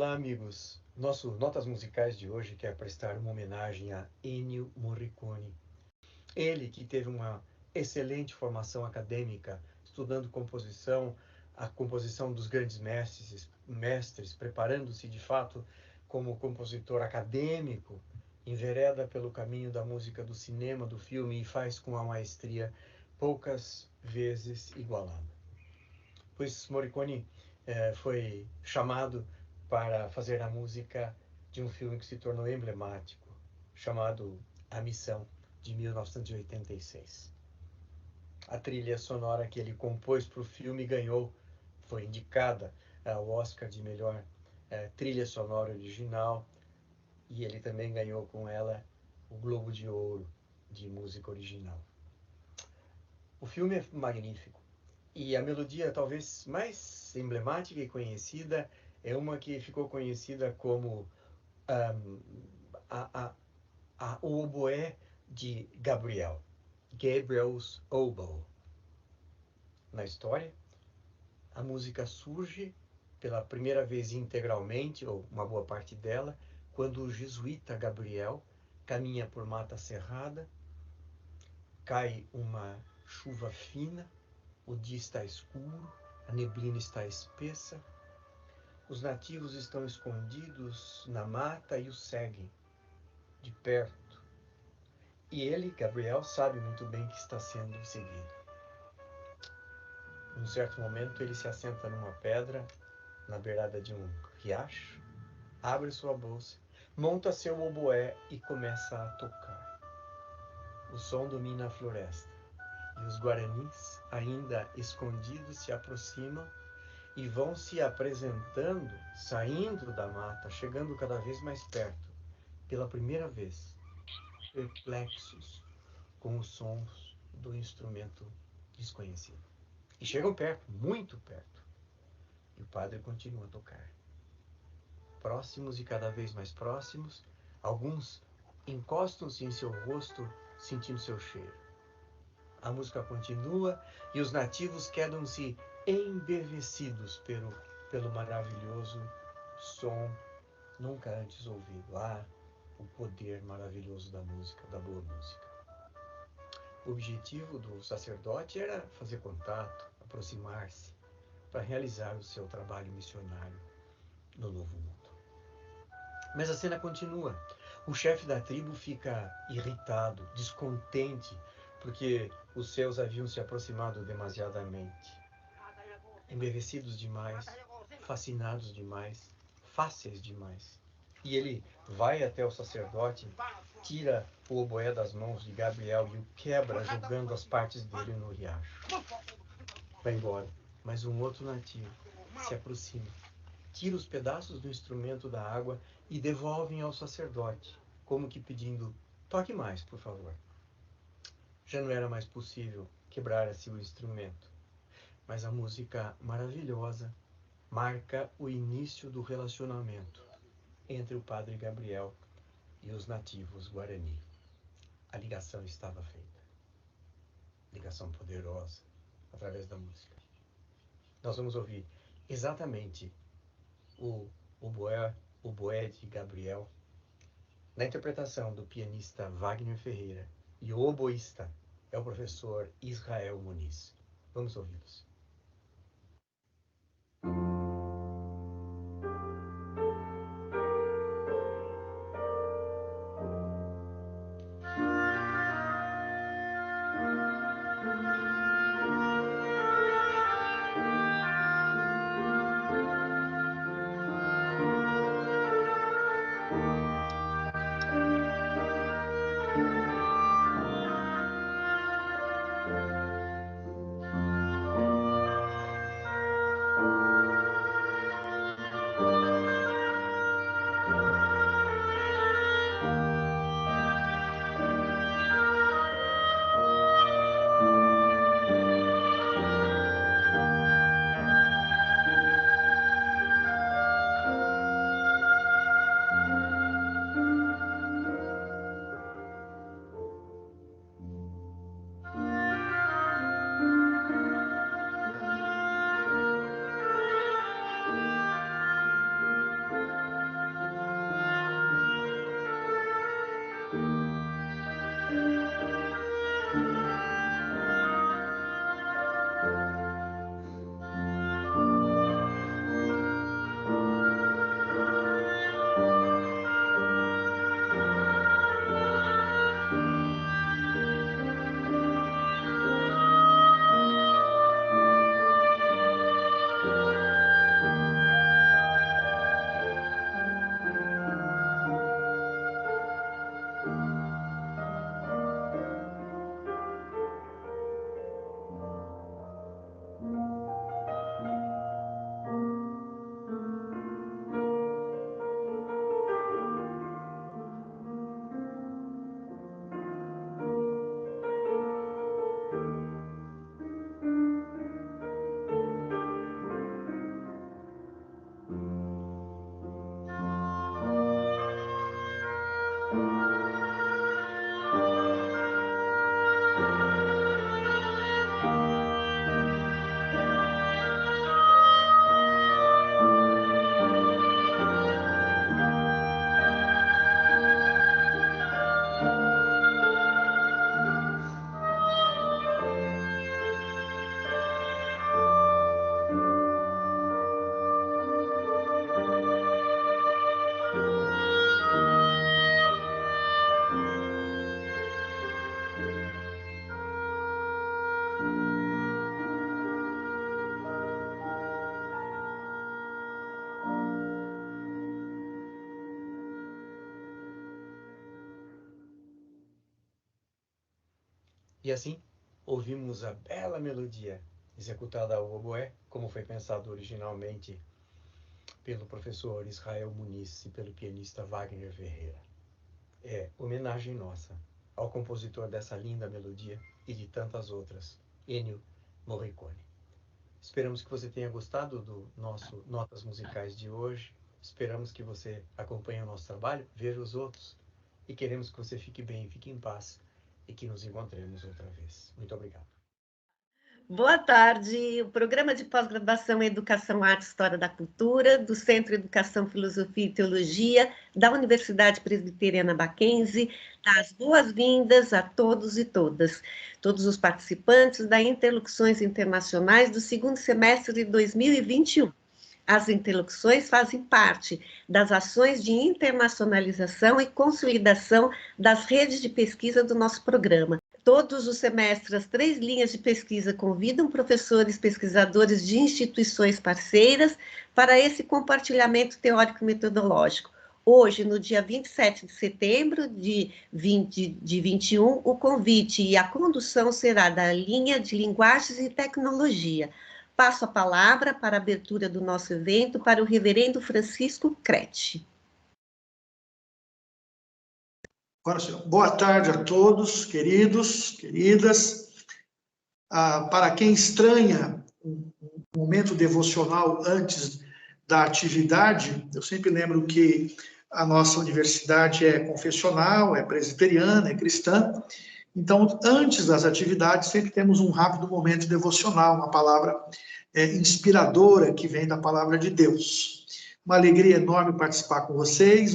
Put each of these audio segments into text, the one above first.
Olá, amigos. Nosso Notas Musicais de hoje quer prestar uma homenagem a Ennio Morricone. Ele que teve uma excelente formação acadêmica, estudando composição, a composição dos grandes mestres, preparando-se de fato como compositor acadêmico, envereda pelo caminho da música, do cinema, do filme e faz com a maestria poucas vezes igualada. Pois Morricone foi chamado para fazer a música de um filme que se tornou emblemático, chamado A Missão, de 1986. A trilha sonora que ele compôs para o filme foi indicada ao Oscar de melhor trilha sonora original, e ele também ganhou com ela o Globo de Ouro de música original. O filme é magnífico. E a melodia talvez mais emblemática e conhecida é uma que ficou conhecida como o oboé de Gabriel, Gabriel's Oboe. Na história, a música surge pela primeira vez integralmente, ou uma boa parte dela, quando o jesuíta Gabriel caminha por mata cerrada, cai uma chuva fina, o dia está escuro, a neblina está espessa, os nativos estão escondidos na mata e o seguem de perto. E ele, Gabriel, sabe muito bem que está sendo seguido. Num certo momento, ele se assenta numa pedra, na beirada de um riacho, abre sua bolsa, monta seu oboé e começa a tocar. O som domina a floresta, e os guaranis, ainda escondidos, se aproximam e vão se apresentando, saindo da mata, chegando cada vez mais perto, pela primeira vez, perplexos com os sons do instrumento desconhecido. E chegam perto, muito perto. E o padre continua a tocar. Próximos e cada vez mais próximos, alguns encostam-se em seu rosto, sentindo seu cheiro. A música continua e os nativos quedam-se embevecidos pelo maravilhoso som nunca antes ouvido. O poder maravilhoso da música, da boa música. O objetivo do sacerdote era fazer contato, aproximar-se, para realizar o seu trabalho missionário no Novo Mundo. Mas a cena continua. O chefe da tribo fica irritado, descontente, porque os seus haviam se aproximado demasiadamente. Embevecidos demais, fascinados demais, fáceis demais. E ele vai até o sacerdote, tira o oboé das mãos de Gabriel e o quebra, jogando as partes dele no riacho. Vai embora, mas um outro nativo se aproxima, tira os pedaços do instrumento da água e devolvem ao sacerdote, como que pedindo: toque mais, por favor. Já não era mais possível quebrar-se o instrumento, mas a música maravilhosa marca o início do relacionamento entre o padre Gabriel e os nativos Guarani. A ligação estava feita. Ligação poderosa através da música. Nós vamos ouvir exatamente o oboé de Gabriel na interpretação do pianista Wagner Ferreira, e o oboísta é o professor Israel Muniz. Vamos ouvi-los. E assim, ouvimos a bela melodia executada ao oboé, como foi pensado originalmente pelo professor Israel Muniz e pelo pianista Wagner Ferreira. É homenagem nossa ao compositor dessa linda melodia e de tantas outras, Ennio Morricone. Esperamos que você tenha gostado do nosso Notas Musicais de hoje. Esperamos que você acompanhe o nosso trabalho, veja os outros. E queremos que você fique bem, fique em paz e que nos encontremos outra vez. Muito obrigado. Boa tarde. O programa de pós-graduação em Educação, Arte e História da Cultura, do Centro Educação, Filosofia e Teologia, da Universidade Presbiteriana Mackenzie, dá as boas-vindas a todos e todas, todos os participantes da Interlocuções Internacionais do segundo semestre de 2021. As interlocuções fazem parte das ações de internacionalização e consolidação das redes de pesquisa do nosso programa. Todos os semestres, as 3 linhas de pesquisa convidam professores, pesquisadores de instituições parceiras para esse compartilhamento teórico-metodológico. Hoje, no dia 27 de setembro de 2021, o convite e a condução será da linha de Linguagens e Tecnologia. Passo a palavra para a abertura do nosso evento para o reverendo Francisco Crete. Boa tarde a todos, queridos, queridas. Para quem estranha um momento devocional antes da atividade, eu sempre lembro que a nossa universidade é confessional, é presbiteriana, é cristã. Então, antes das atividades, sempre temos um rápido momento devocional, uma palavra inspiradora que vem da palavra de Deus. Uma alegria enorme participar com vocês.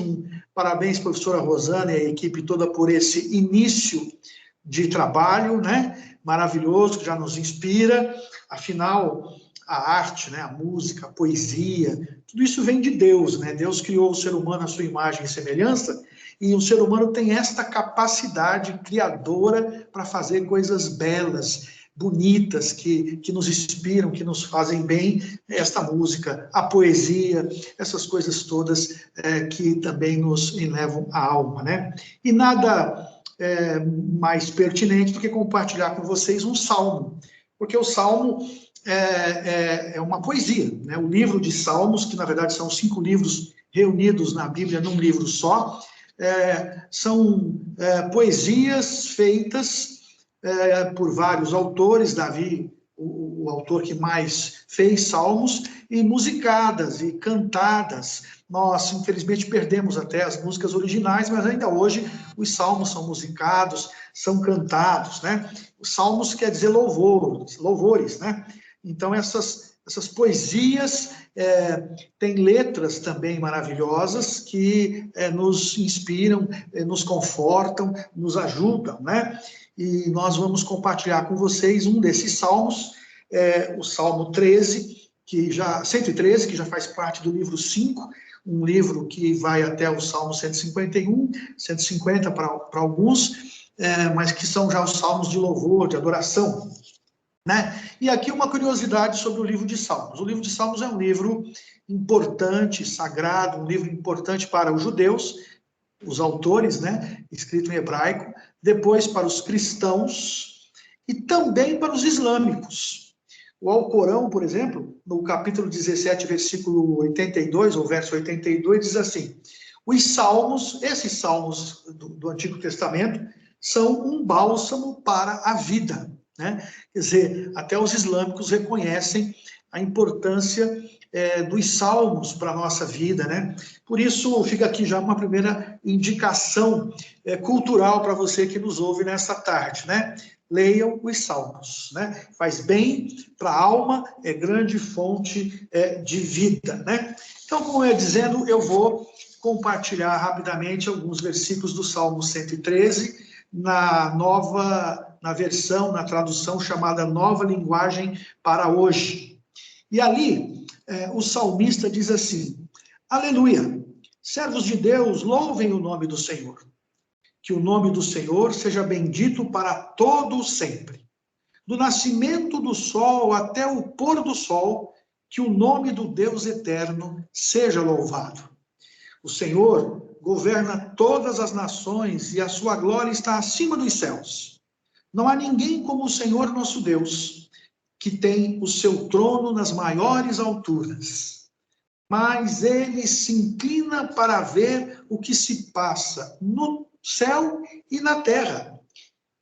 Parabéns, professora Rosana e a equipe toda por esse início de trabalho, né? Maravilhoso, que já nos inspira. Afinal, a arte, né? A música, a poesia, tudo isso vem de Deus, né? Deus criou o ser humano à sua imagem e semelhança, e o ser humano tem esta capacidade criadora para fazer coisas belas, bonitas, que nos inspiram, que nos fazem bem, esta música, a poesia, essas coisas todas que também nos elevam a alma, né? E nada mais pertinente do que compartilhar com vocês um salmo, porque o salmo é uma poesia, né? O livro de Salmos, que na verdade são 5 livros reunidos na Bíblia num livro só, são poesias feitas por vários autores, Davi, o autor que mais fez salmos, e musicadas e cantadas. Nós, infelizmente, perdemos até as músicas originais, mas ainda hoje os salmos são musicados, são cantados, né? Os salmos quer dizer louvores, né? Então, essas poesias têm letras também maravilhosas que nos inspiram, nos confortam, nos ajudam, né? E nós vamos compartilhar com vocês um desses salmos, o Salmo 113, que já faz parte do livro 5, um livro que vai até o Salmo 151, 150 para alguns, mas que são já os salmos de louvor, de adoração, né? E aqui uma curiosidade sobre o livro de Salmos. O livro de Salmos é um livro importante, sagrado, um livro importante para os judeus, os autores, né, escrito em hebraico, depois para os cristãos e também para os islâmicos. O Alcorão, por exemplo, no capítulo 17, versículo 82, ou verso 82, diz assim: os salmos, esses salmos do Antigo Testamento, são um bálsamo para a vida, né? Quer dizer, até os islâmicos reconhecem a importância dos salmos para a nossa vida, né? Por isso, fica aqui já uma primeira indicação cultural para você que nos ouve nessa tarde, né? Leiam os salmos, né? Faz bem para a alma, é grande fonte de vida, né? Então, como eu ia dizendo, eu vou compartilhar rapidamente alguns versículos do Salmo 113, na versão, na tradução chamada Nova Linguagem para Hoje. E ali, o salmista diz assim: aleluia, servos de Deus, louvem o nome do Senhor. Que o nome do Senhor seja bendito para todo sempre. Do nascimento do sol até o pôr do sol, que o nome do Deus eterno seja louvado. O Senhor governa todas as nações e a sua glória está acima dos céus. Não há ninguém como o Senhor nosso Deus, que tem o seu trono nas maiores alturas. Mas ele se inclina para ver o que se passa no céu e na terra.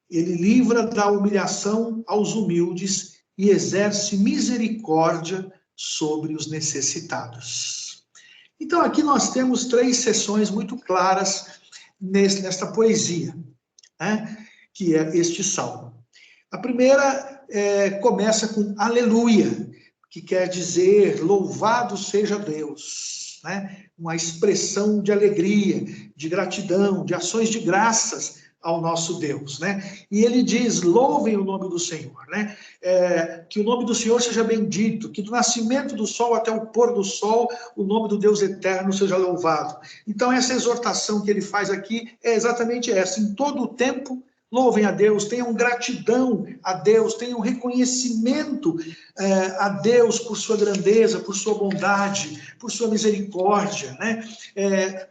Ele livra da humilhação aos humildes e exerce misericórdia sobre os necessitados. Então, aqui nós temos 3 seções muito claras nesta poesia, né, que é este salmo. A primeira começa com aleluia, que quer dizer louvado seja Deus, né? Uma expressão de alegria, de gratidão, de ações de graças ao nosso Deus, né? E ele diz, louvem o nome do Senhor, né? Que o nome do Senhor seja bendito, que do nascimento do sol até o pôr do sol, o nome do Deus eterno seja louvado. Então, essa exortação que ele faz aqui é exatamente essa, em todo o tempo, louvem a Deus, tenham gratidão a Deus, tenham reconhecimento a Deus por sua grandeza, por sua bondade, por sua misericórdia, né?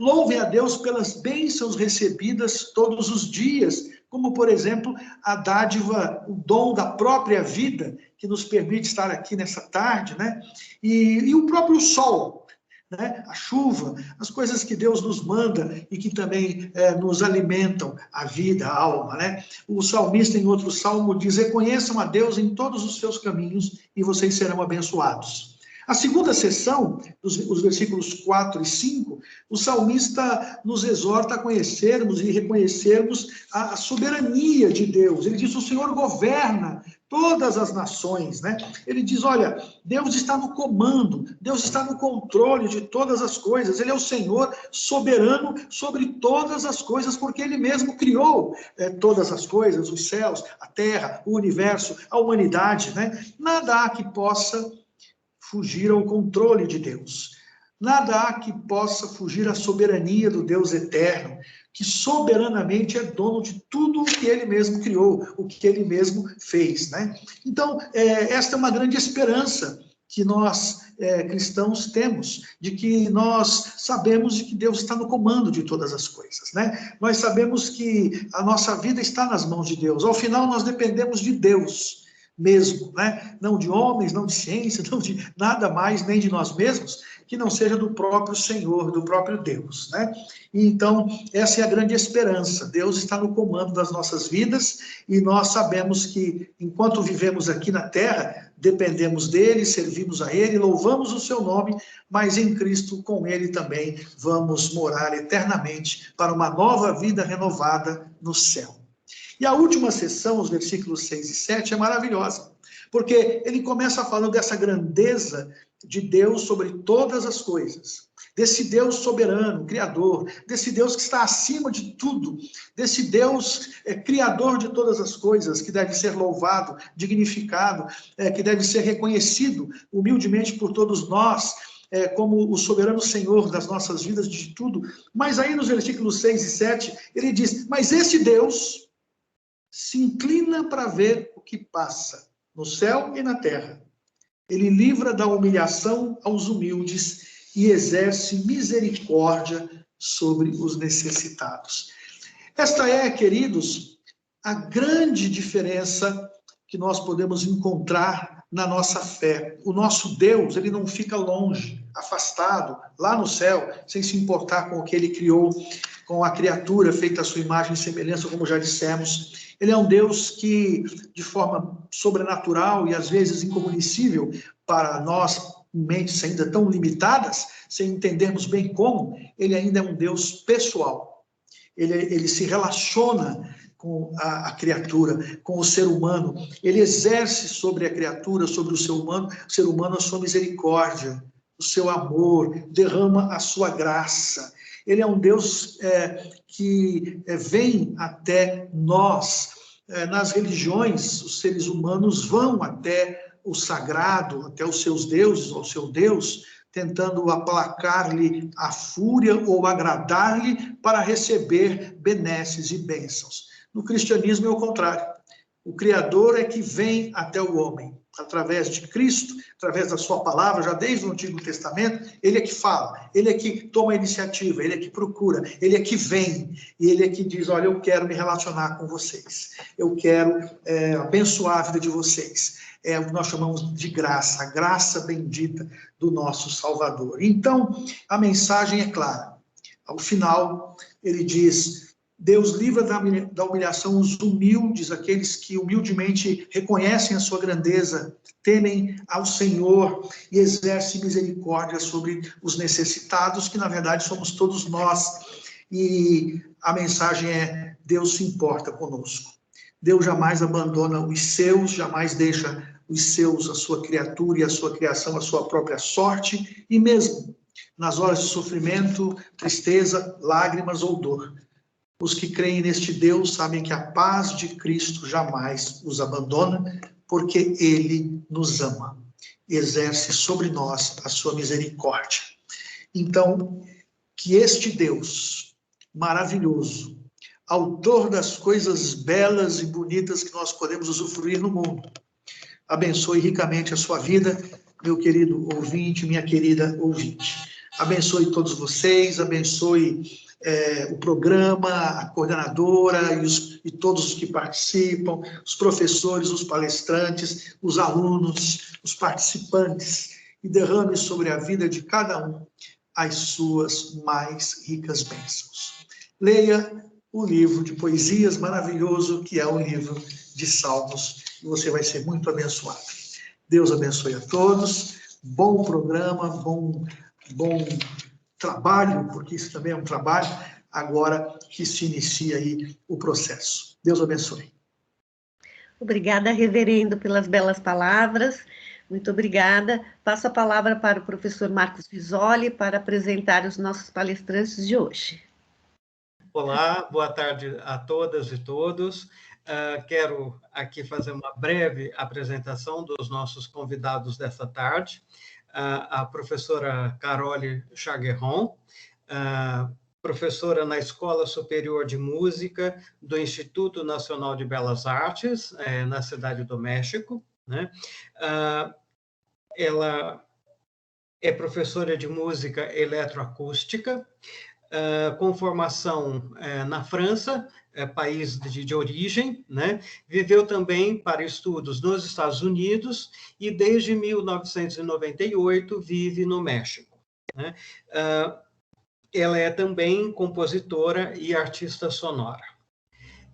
Louvem a Deus pelas bênçãos recebidas todos os dias, como, por exemplo, a dádiva, o dom da própria vida, que nos permite estar aqui nessa tarde, né? E o próprio sol, né? A chuva, as coisas que Deus nos manda e que também nos alimentam a vida, a alma, né? O salmista, em outro salmo, diz, reconheçam a Deus em todos os seus caminhos e vocês serão abençoados. A segunda seção, os versículos 4 e 5, o salmista nos exorta a conhecermos e reconhecermos a soberania de Deus. Ele diz, o Senhor governa todas as nações, né? Ele diz, olha, Deus está no comando, Deus está no controle de todas as coisas, Ele é o Senhor soberano sobre todas as coisas, porque Ele mesmo criou todas as coisas, os céus, a terra, o universo, a humanidade, né? Nada há que possa fugir ao controle de Deus. Nada há que possa fugir à soberania do Deus eterno, que soberanamente é dono de tudo o que ele mesmo criou, o que ele mesmo fez, né? Então, esta é uma grande esperança que nós, cristãos, temos, de que nós sabemos de que Deus está no comando de todas as coisas, né? Nós sabemos que a nossa vida está nas mãos de Deus. Ao final, nós dependemos de Deus mesmo, né? Não de homens, não de ciência, não de nada mais, nem de nós mesmos, que não seja do próprio Senhor, do próprio Deus, né? E então, essa é a grande esperança. Deus está no comando das nossas vidas e nós sabemos que, enquanto vivemos aqui na terra, dependemos dele, servimos a ele, louvamos o seu nome, mas em Cristo, com ele também, vamos morar eternamente para uma nova vida renovada no céu. E a última sessão, os versículos 6 e 7, é maravilhosa, porque ele começa falando dessa grandeza de Deus sobre todas as coisas, desse Deus soberano, criador, desse Deus que está acima de tudo, desse Deus criador de todas as coisas, que deve ser louvado, dignificado, que deve ser reconhecido humildemente por todos nós, como o soberano Senhor das nossas vidas, de tudo. Mas aí nos versículos 6 e 7, ele diz, mas esse Deus se inclina para ver o que passa no céu e na terra. Ele livra da humilhação aos humildes e exerce misericórdia sobre os necessitados. Esta é, queridos, a grande diferença que nós podemos encontrar na nossa fé. O nosso Deus, ele não fica longe, afastado, lá no céu, sem se importar com o que ele criou, com a criatura feita à sua imagem e semelhança, como já dissemos. Ele é um Deus que, de forma sobrenatural e às vezes incognoscível para nós, mentes ainda tão limitadas, sem entendermos bem como, ele ainda é um Deus pessoal. Ele se relaciona com a criatura, com o ser humano. Ele exerce sobre a criatura, sobre o ser humano a sua misericórdia, o seu amor, derrama a sua graça. Ele é um Deus que vem até nós. Nas religiões, os seres humanos vão até o sagrado, até os seus deuses, ao seu Deus, tentando aplacar-lhe a fúria ou agradar-lhe para receber benesses e bênçãos. No cristianismo é o contrário. O Criador é que vem até o homem. através de Cristo, através da sua palavra, já desde o Antigo Testamento, ele é que fala, ele é que toma a iniciativa, ele é que procura, ele é que vem, e ele é que diz, olha, eu quero me relacionar com vocês, eu quero abençoar a vida de vocês. É o que nós chamamos de graça, a graça bendita do nosso Salvador. Então, a mensagem é clara. Ao final, ele diz, Deus livra da humilhação os humildes, aqueles que humildemente reconhecem a sua grandeza, temem ao Senhor e exercem misericórdia sobre os necessitados, que na verdade somos todos nós. E a mensagem é, Deus se importa conosco. Deus jamais abandona os seus, jamais deixa os seus, a sua criatura e a sua criação, a sua própria sorte, e mesmo nas horas de sofrimento, tristeza, lágrimas ou dor, os que creem neste Deus sabem que a paz de Cristo jamais os abandona, porque Ele nos ama, exerce sobre nós a sua misericórdia. Então, que este Deus maravilhoso, autor das coisas belas e bonitas que nós podemos usufruir no mundo, abençoe ricamente a sua vida, meu querido ouvinte, minha querida ouvinte. Abençoe todos vocês, abençoe o programa, a coordenadora e todos os que participam, os professores, os palestrantes, os alunos, os participantes, e derrame sobre a vida de cada um as suas mais ricas bênçãos. Leia o livro de poesias maravilhoso que é o livro de Salmos, e você vai ser muito abençoado. Deus abençoe a todos, bom programa, bom trabalho, porque isso também é um trabalho, agora que se inicia aí o processo. Deus abençoe. Obrigada, reverendo, pelas belas palavras. Muito obrigada. Passo a palavra para o professor Marcos Visoli para apresentar os nossos palestrantes de hoje. Olá, boa tarde a todas e todos. Quero aqui fazer uma breve apresentação dos nossos convidados desta tarde. A professora Carole Chaguerron, professora na Escola Superior de Música do Instituto Nacional de Belas Artes, na Cidade do México, né? Ela é professora de música eletroacústica, com formação na França, país de origem, né? Viveu também para estudos nos Estados Unidos e desde 1998 vive no México, né? Ela é também compositora e artista sonora.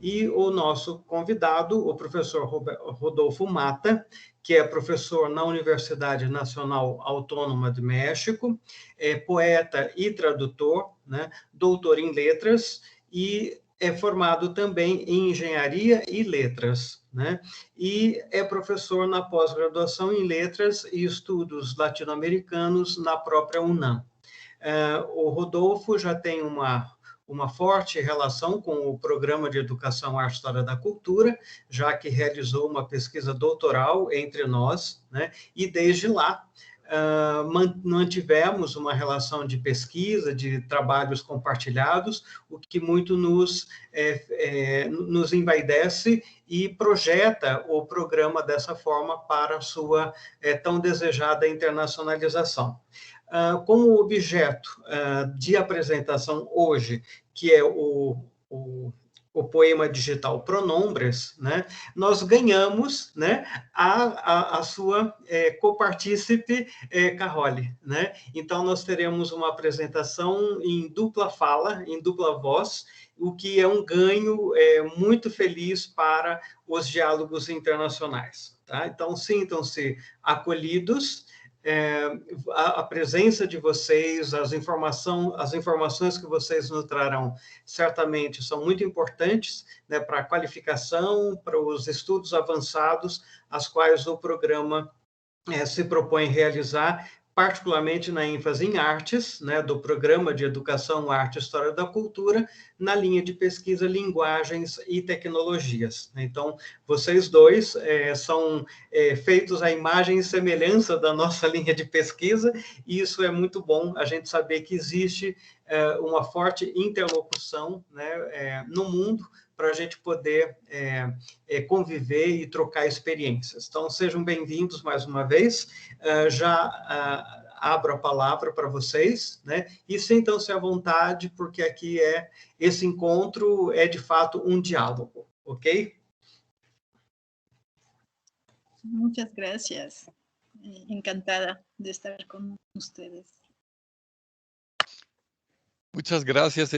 E o nosso convidado, o professor Rodolfo Mata, que é professor na Universidade Nacional Autônoma do México, é poeta e tradutor, né, doutor em letras e é formado também em engenharia e letras, né, e é professor na pós-graduação em letras e estudos latino-americanos na própria UNAM. O Rodolfo já tem uma forte relação com o Programa de Educação, Arte e História da Cultura, já que realizou uma pesquisa doutoral entre nós, né? E desde lá mantivemos uma relação de pesquisa, de trabalhos compartilhados, o que muito nos envaidece e projeta o programa dessa forma para a sua tão desejada internacionalização. Como objeto de apresentação hoje, que é o poema digital Pronombres, né, nós ganhamos, né, a sua copartícipe Carole, né? Então, nós teremos uma apresentação em dupla fala, em dupla voz, o que é um ganho muito feliz para os diálogos internacionais. Tá? Então, sintam-se acolhidos. A presença de vocês, as informações que vocês nos trarão, certamente são muito importantes, né, para a qualificação, para os estudos avançados, as quais o programa se propõe realizar, particularmente na ênfase em artes, né, do Programa de Educação, Arte e História da Cultura, na linha de pesquisa Linguagens e Tecnologias. Então, vocês dois são feitos à imagem e semelhança da nossa linha de pesquisa, e isso é muito bom, a gente saber que existe uma forte interlocução, né, no mundo, para a gente poder conviver e trocar experiências. Então, sejam bem-vindos mais uma vez. Abro a palavra para vocês, né? E sintam-se à vontade, porque aqui esse encontro é, de fato, um diálogo, ok? Muchas gracias. Encantada de estar con ustedes. Muitas graças,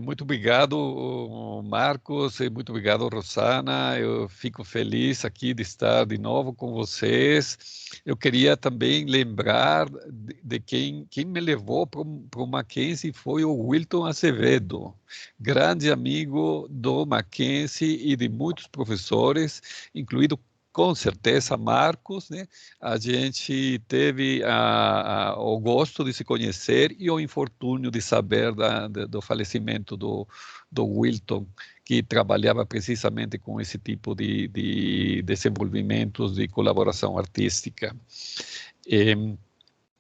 muito obrigado, Marcos, e muito obrigado, Rosana. Eu fico feliz aqui de estar de novo com vocês. Eu queria também lembrar de quem me levou para o Mackenzie foi o Wilton Azevedo, grande amigo do Mackenzie e de muitos professores, incluído com certeza, Marcos, né? A gente teve o gosto de se conhecer e o infortúnio de saber do falecimento do Wilton, que trabalhava precisamente com esse tipo de desenvolvimentos de colaboração artística.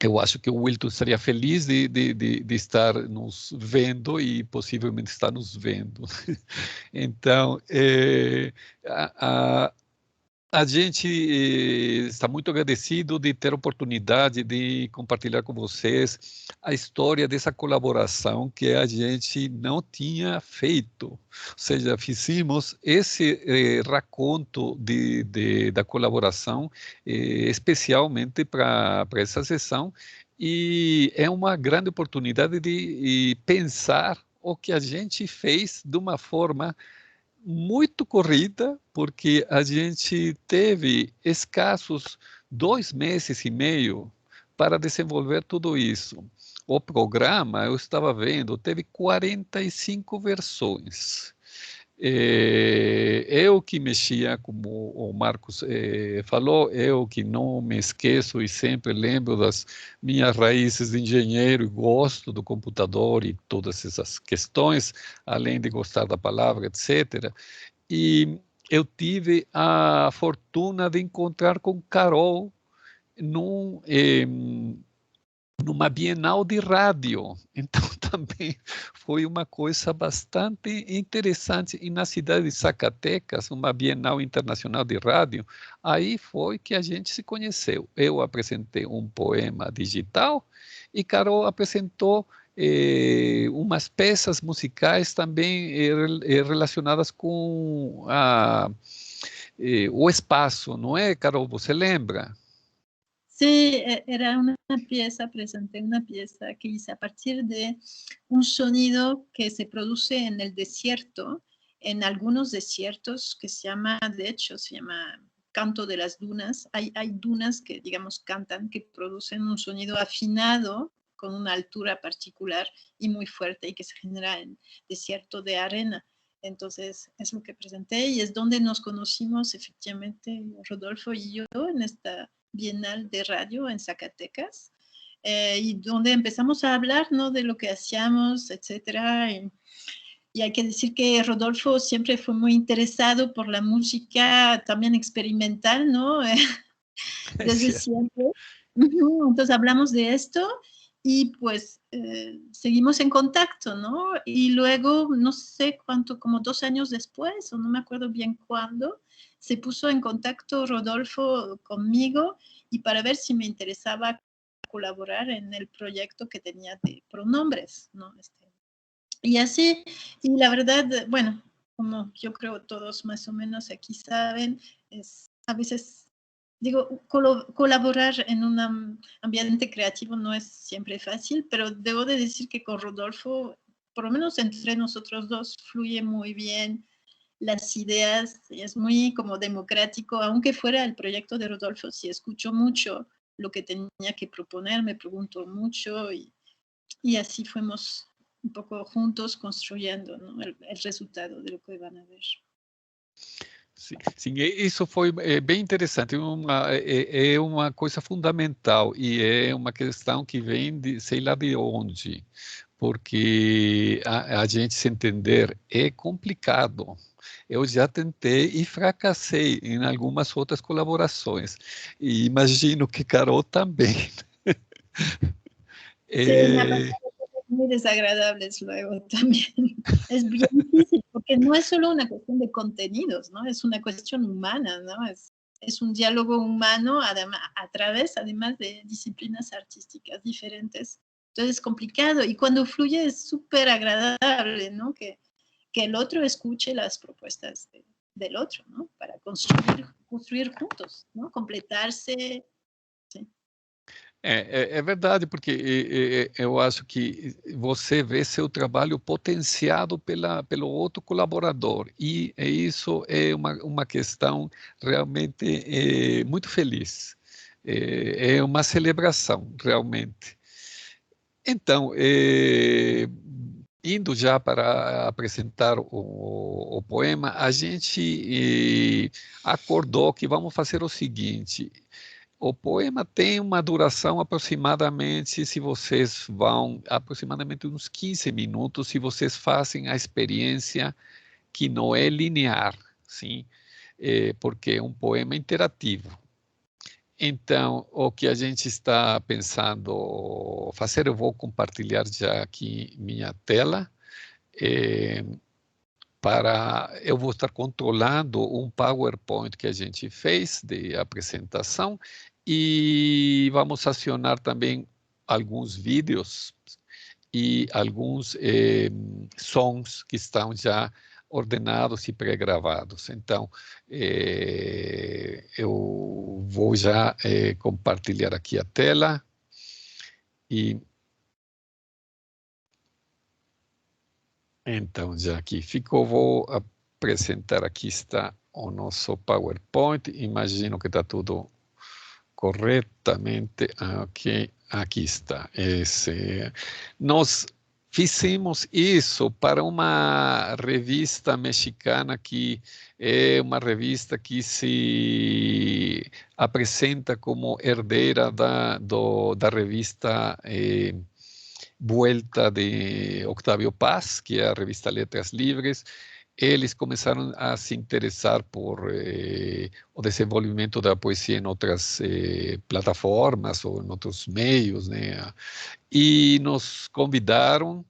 Eu acho que o Wilton estaria feliz de estar nos vendo e possivelmente está nos vendo. Então, a gente está muito agradecido de ter a oportunidade de compartilhar com vocês a história dessa colaboração que a gente não tinha feito. Ou seja, fizemos esse raconto da colaboração especialmente para essa sessão, e é uma grande oportunidade de pensar o que a gente fez de uma forma muito corrida, porque a gente teve escassos 2 meses e meio para desenvolver tudo isso. O programa, eu estava vendo, teve 45 versões. Eu que mexia, como o Marcos falou, eu que não me esqueço e sempre lembro das minhas raízes de engenheiro e gosto do computador e todas essas questões, além de gostar da palavra, etc. E eu tive a fortuna de encontrar com Carol numa Bienal de rádio. Então, também foi uma coisa bastante interessante. E na cidade de Zacatecas, uma Bienal Internacional de Rádio, aí foi que a gente se conheceu. Eu apresentei um poema digital e Carol apresentou umas peças musicais também relacionadas com o espaço, não é, Carol? Você lembra? Sí, era una pieza, presenté una pieza que hice a partir de un sonido que se produce en el desierto, en algunos desiertos, que se llama canto de las dunas. Hay dunas que, digamos, cantan, que producen un sonido afinado con una altura particular y muy fuerte y que se genera en desierto de arena. Entonces, es lo que presenté y es donde nos conocimos efectivamente Rodolfo y yo en esta Bienal de Radio en Zacatecas, y donde empezamos a hablar, ¿no?, de lo que hacíamos, etcétera. Y hay que decir que Rodolfo siempre fue muy interesado por la música también experimental, ¿no? Desde siempre. Entonces hablamos de esto y pues seguimos en contacto, ¿no? Y luego, no sé cuánto, como 2 años después, o no me acuerdo bien cuándo, se puso en contacto Rodolfo conmigo y para ver si me interesaba colaborar en el proyecto que tenía de pronombres, ¿no? Y así, y la verdad, bueno, como yo creo todos más o menos aquí saben, a veces, digo, colaborar en un ambiente creativo no es siempre fácil, pero debo de decir que con Rodolfo, por lo menos entre nosotros dos, fluye muy bien las ideas, es muy como democrático, aunque fuera el proyecto de Rodolfo, sí escucho mucho lo que tenía que proponer, me pregunto mucho y así fuimos un poco juntos construyendo, ¿no?, el resultado de lo que van a ver. Sim, isso foi bem interessante, é uma coisa fundamental e é uma questão que vem de sei lá de onde, porque a gente se entender é complicado. Eu já tentei e fracassei em algumas outras colaborações, e imagino que Carol também. Sí, me ha pasado muy desagradables luego también. Es bien difícil, porque no es solo una cuestión de contenidos, ¿no? Es una cuestión humana, ¿no? Es un diálogo humano a través, además, de disciplinas artísticas diferentes. Entonces es complicado, y cuando fluye es súper agradable, ¿no? Que el otro escuche las propuestas del otro, ¿no? Para construir juntos, ¿no? Completarse. Sim. É verdade, porque eu acho que você vê seu trabalho potenciado pelo outro colaborador, e isso é uma questão realmente muito feliz. É uma celebração, realmente. Então, indo já para apresentar o poema, a gente acordou que vamos fazer o seguinte: o poema tem uma duração aproximadamente, se vocês vão, aproximadamente uns 15 minutos, se vocês fazem a experiência que não é linear, sim? Porque é um poema interativo. Então, o que a gente está pensando fazer, eu vou compartilhar já aqui minha tela, eu vou estar controlando um PowerPoint que a gente fez de apresentação, e vamos acionar também alguns vídeos e alguns sons que estão já ordenados e pré-gravados. Então, eu vou já compartilhar aqui a tela e então já aqui ficou. Vou apresentar, aqui está o nosso PowerPoint. Imagino que está tudo corretamente. Ok, aqui está. Nós fizemos isso para uma revista mexicana que é uma revista que se apresenta como herdeira da revista Vuelta de Octavio Paz, que é a revista Letras Livres. Eles começaram a se interessar por o desenvolvimento da poesia em outras plataformas ou em outros meios, né? E nos convidaram.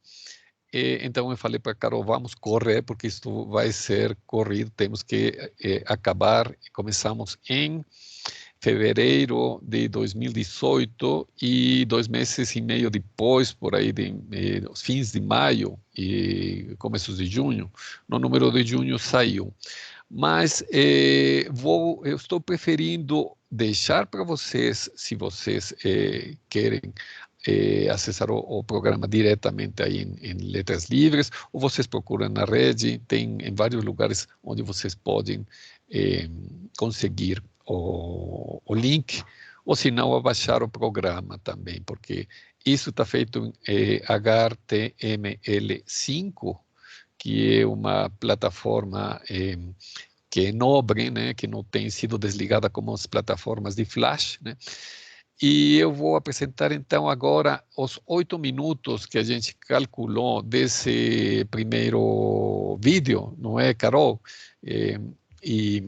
Então eu falei para a Carol, vamos correr, porque isto vai ser corrido, temos que acabar. Começamos em fevereiro de 2018, e 2 meses e meio depois, por aí, os fins de maio e começos de junho, no número de junho saiu. Mas eu estou preferindo deixar para vocês, se vocês querem acessar o programa diretamente aí em Letras Livres, ou vocês procuram na rede, tem em vários lugares onde vocês podem conseguir o link, ou se não, baixar o programa também, porque isso está feito em HTML5, que é uma plataforma que é nobre, né, que não tem sido desligada como as plataformas de Flash, né? E eu vou apresentar, então, agora os 8 minutos que a gente calculou desse primeiro vídeo, não é, Carol? E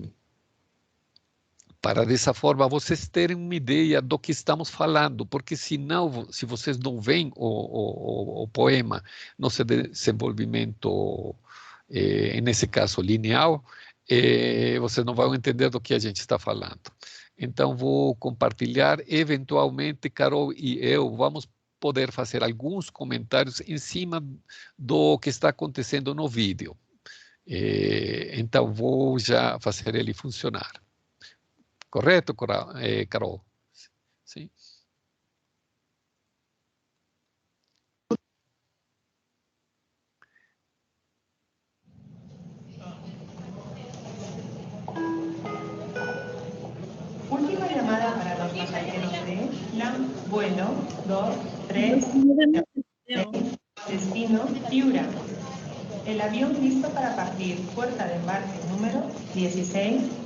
para dessa forma vocês terem uma ideia do que estamos falando, porque senão, se vocês não veem o poema no seu desenvolvimento, nesse caso linear, vocês não vão entender do que a gente está falando. Então, vou compartilhar, eventualmente, Carol e eu vamos poder fazer alguns comentários em cima do que está acontecendo no vídeo. Então, vou já fazer ele funcionar. Correto, Carol? Sim. Última llamada para los pasajeros de LAM Vuelo 2, 3, 6, destino Piura. El avión listo para partir, puerta de embarque número 16.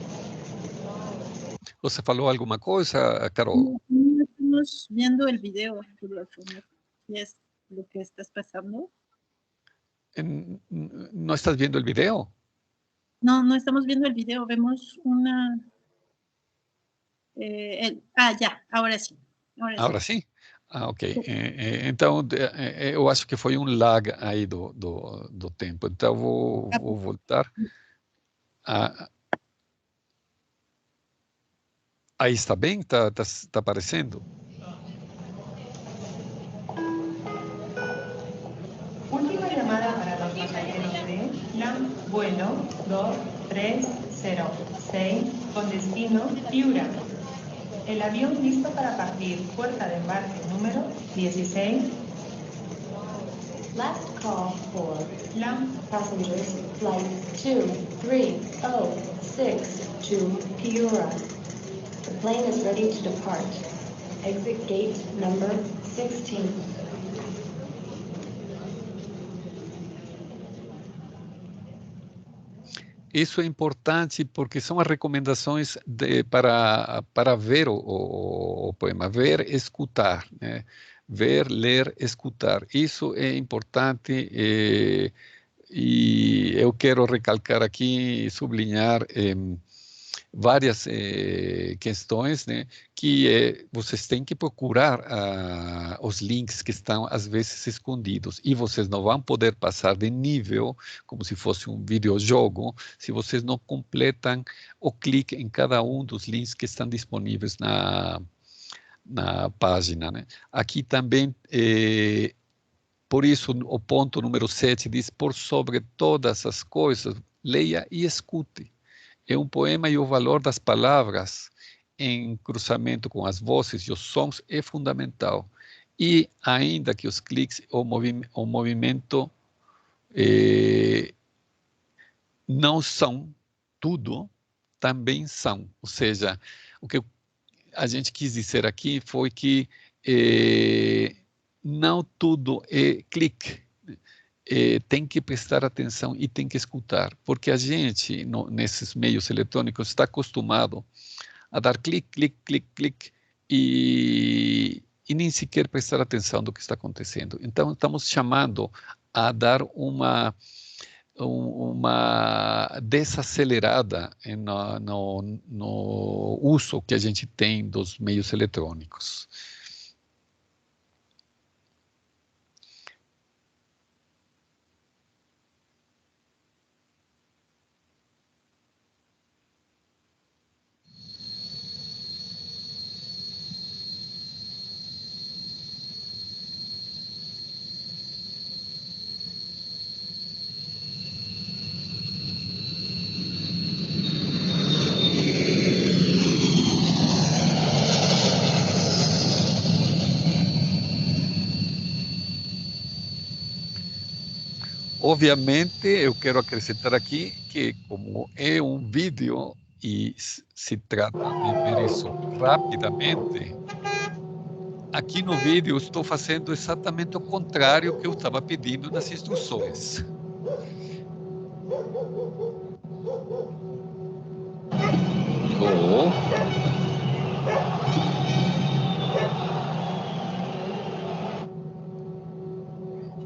¿Você falou alguma coisa, Carol? No estamos viendo el video, por lo que es lo que estás pasando. ¿No estás viendo el video? No, no estamos viendo el video, vemos una... ya, ahora sí. Ahora sí. Ok. Então, eu acho que foi um lag aí do tempo. Então, vou voltar. Aí está bem? Está aparecendo? Última llamada para los pasajeros de LAM vuelo 2306 con destino Piura. El avión listo para partir, puerta de embarque número 16. Last call for LAM passengers flight 2306 to Piura. The plane is ready to depart. Exit gate number 16. Isso é importante porque são as recomendações para ver o poema, ver, escutar, né? Ver, ler, escutar. Isso é importante e eu quero recalcar aqui, sublinhar várias questões, né, que vocês têm que procurar os links que estão, às vezes, escondidos. E vocês não vão poder passar de nível, como se fosse um videojogo, se vocês não completam o clique em cada um dos links que estão disponíveis na página, né? Aqui também, por isso, o ponto número 7 diz, por sobre todas as coisas, leia e escute. É um poema e o valor das palavras em cruzamento com as vozes e os sons é fundamental. E ainda que os cliques, o movimento não são tudo, também são. Ou seja, o que a gente quis dizer aqui foi que não tudo é clique. Tem que prestar atenção e tem que escutar, porque a gente, nesses meios eletrônicos, está acostumado a dar clique, clique, clique, clique, e nem sequer prestar atenção do que está acontecendo. Então, estamos chamando a dar uma desacelerada no uso que a gente tem dos meios eletrônicos. Obviamente, eu quero acrescentar aqui que, como é um vídeo e se trata de ver isso rapidamente, aqui no vídeo estou fazendo exatamente o contrário que eu estava pedindo nas instruções.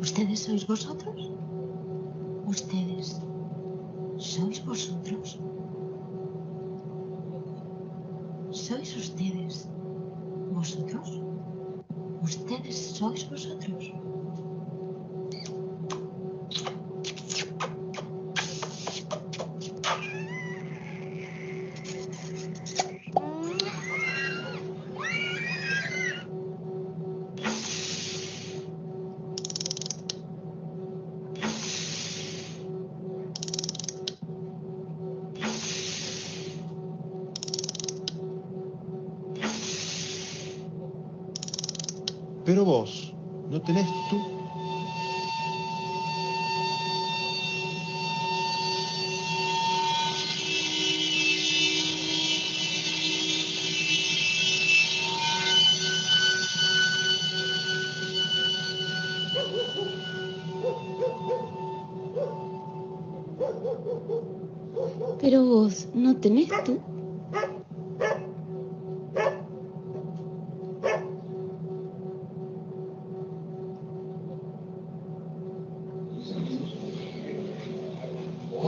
¿Ustedes sois vosotros? ¿Ustedes sois vosotros? ¿Sois ustedes vosotros? ¿Ustedes sois vosotros? Pero vos, ¿no tenés tú? Pero vos, ¿no tenés tú?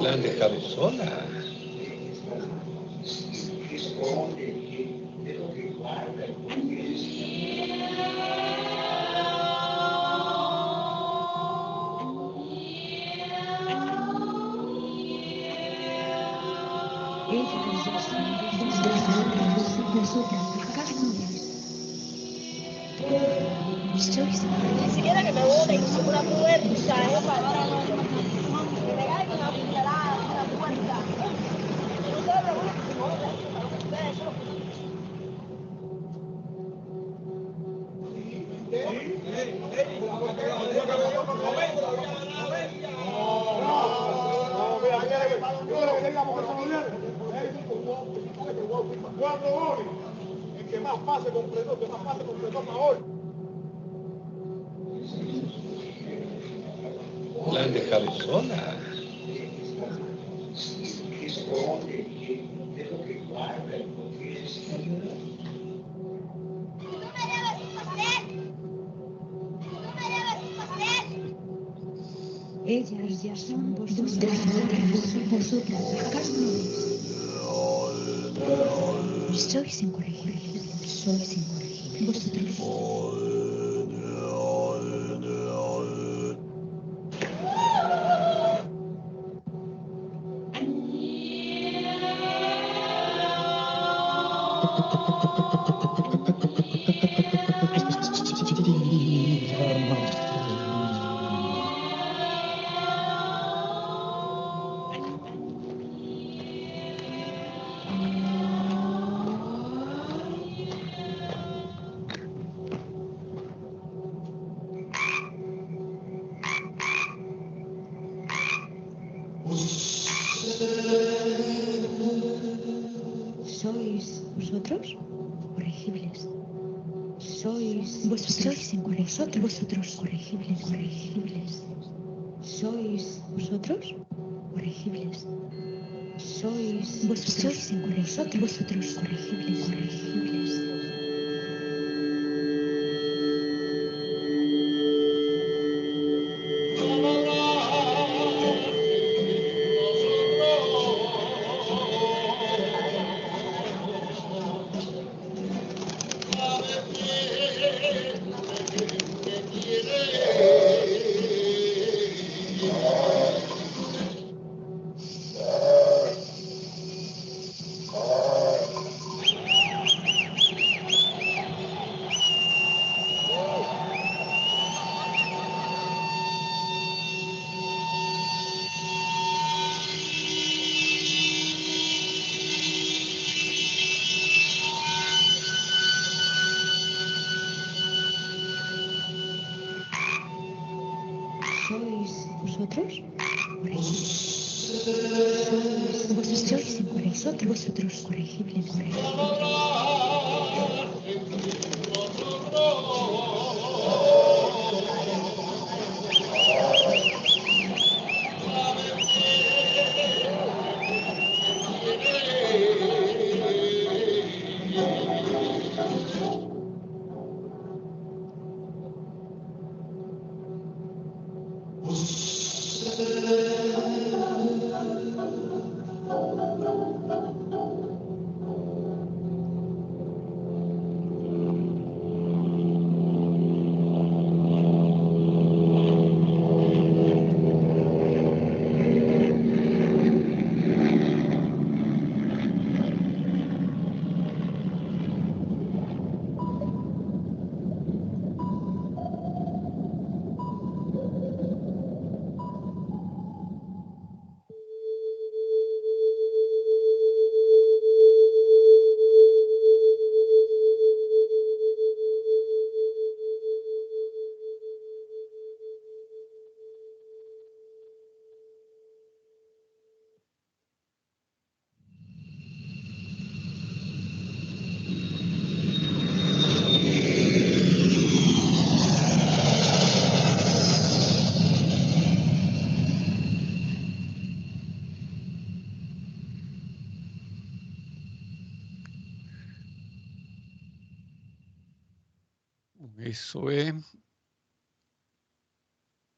¿La han dejado sola? Ni siquiera que me boten una puerta, para que me caiga una puñalada, una puerta. El que más pase completó, favor. La han dejado sola. Ellas son vosotras. Sois incorregibles. Sois incorregibles. Vosotros. ¿Sois vosotros? Corregibles. Sois vosotros incorregibles. Vosotros corregibles, corregibles. Sois vosotros corregibles. Sois vosotros incorregibles. Vosotros corregibles, corregibles. ¿Sois vosotros? ¿Sois vosotros incorregibles? Vosotros corregibles, corregibles.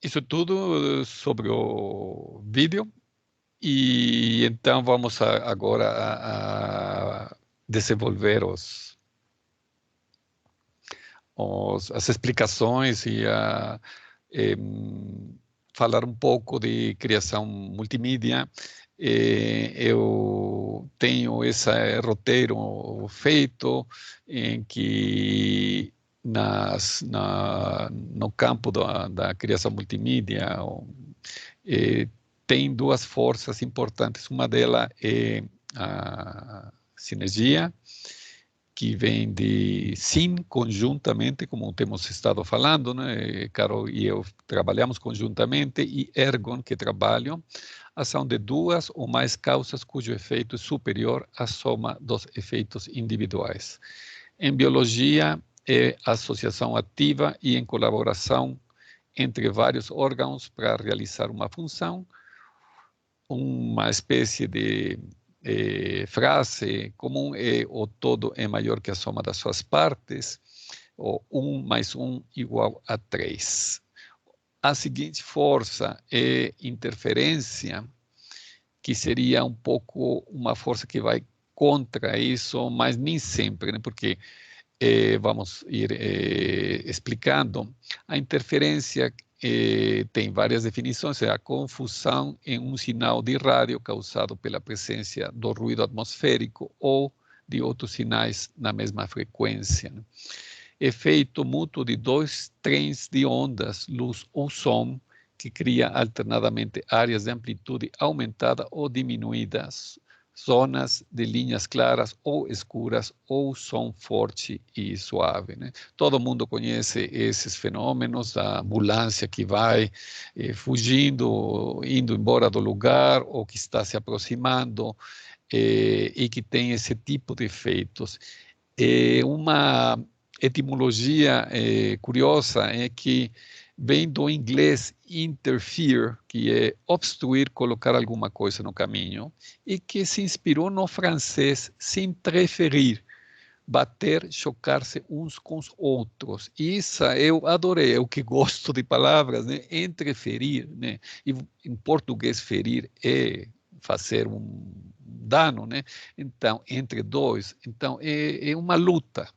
Isso é tudo sobre o vídeo. E então vamos agora a desenvolver as explicações e falar um pouco de criação multimídia. Eu tenho esse roteiro feito em que no campo da criação multimídia tem duas forças importantes. Uma delas é a sinergia, que vem de SIM conjuntamente, como temos estado falando, né? Carol e eu trabalhamos conjuntamente, e Ergon, que trabalham, ação de duas ou mais causas cujo efeito é superior à soma dos efeitos individuais. Em biologia, é associação ativa e em colaboração entre vários órgãos para realizar uma função, uma espécie de frase comum é: o todo é maior que a soma das suas partes, ou 1 mais 1 igual a 3. A seguinte força é interferência, que seria um pouco uma força que vai contra isso, mas nem sempre, né? Porque vamos ir explicando. A interferência tem várias definições: é a confusão em um sinal de rádio causado pela presença do ruído atmosférico ou de outros sinais na mesma frequência, né? Efeito mútuo de dois trens de ondas, luz ou som, que cria alternadamente áreas de amplitude aumentada ou diminuída, zonas de linhas claras ou escuras, ou som forte e suave, né? Todo mundo conhece esses fenômenos, a ambulância que vai fugindo, indo embora do lugar, ou que está se aproximando, e que tem esse tipo de efeitos. Uma etimologia curiosa é que vem do inglês interfere, que é obstruir, colocar alguma coisa no caminho, e que se inspirou no francês interferir, bater, chocar-se uns com os outros. Isso eu adorei, eu que gosto de palavras, né? Interferir, né? E em português ferir é fazer um dano, né? Então, entre dois, então é uma luta.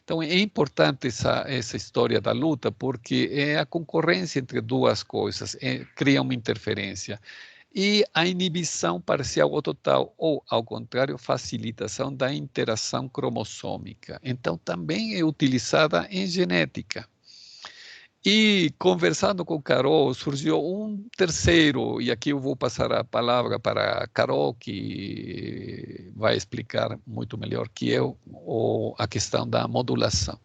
Então, é importante essa história da luta, porque é a concorrência entre duas coisas, cria uma interferência. E a inibição parcial ou total, ou, ao contrário, facilitação da interação cromossômica. Então, também é utilizada em genética. E, conversando com Carol, surgiu um terceiro, e aqui eu vou passar a palavra para a Carol, que vai explicar muito melhor que eu a questão da modulação.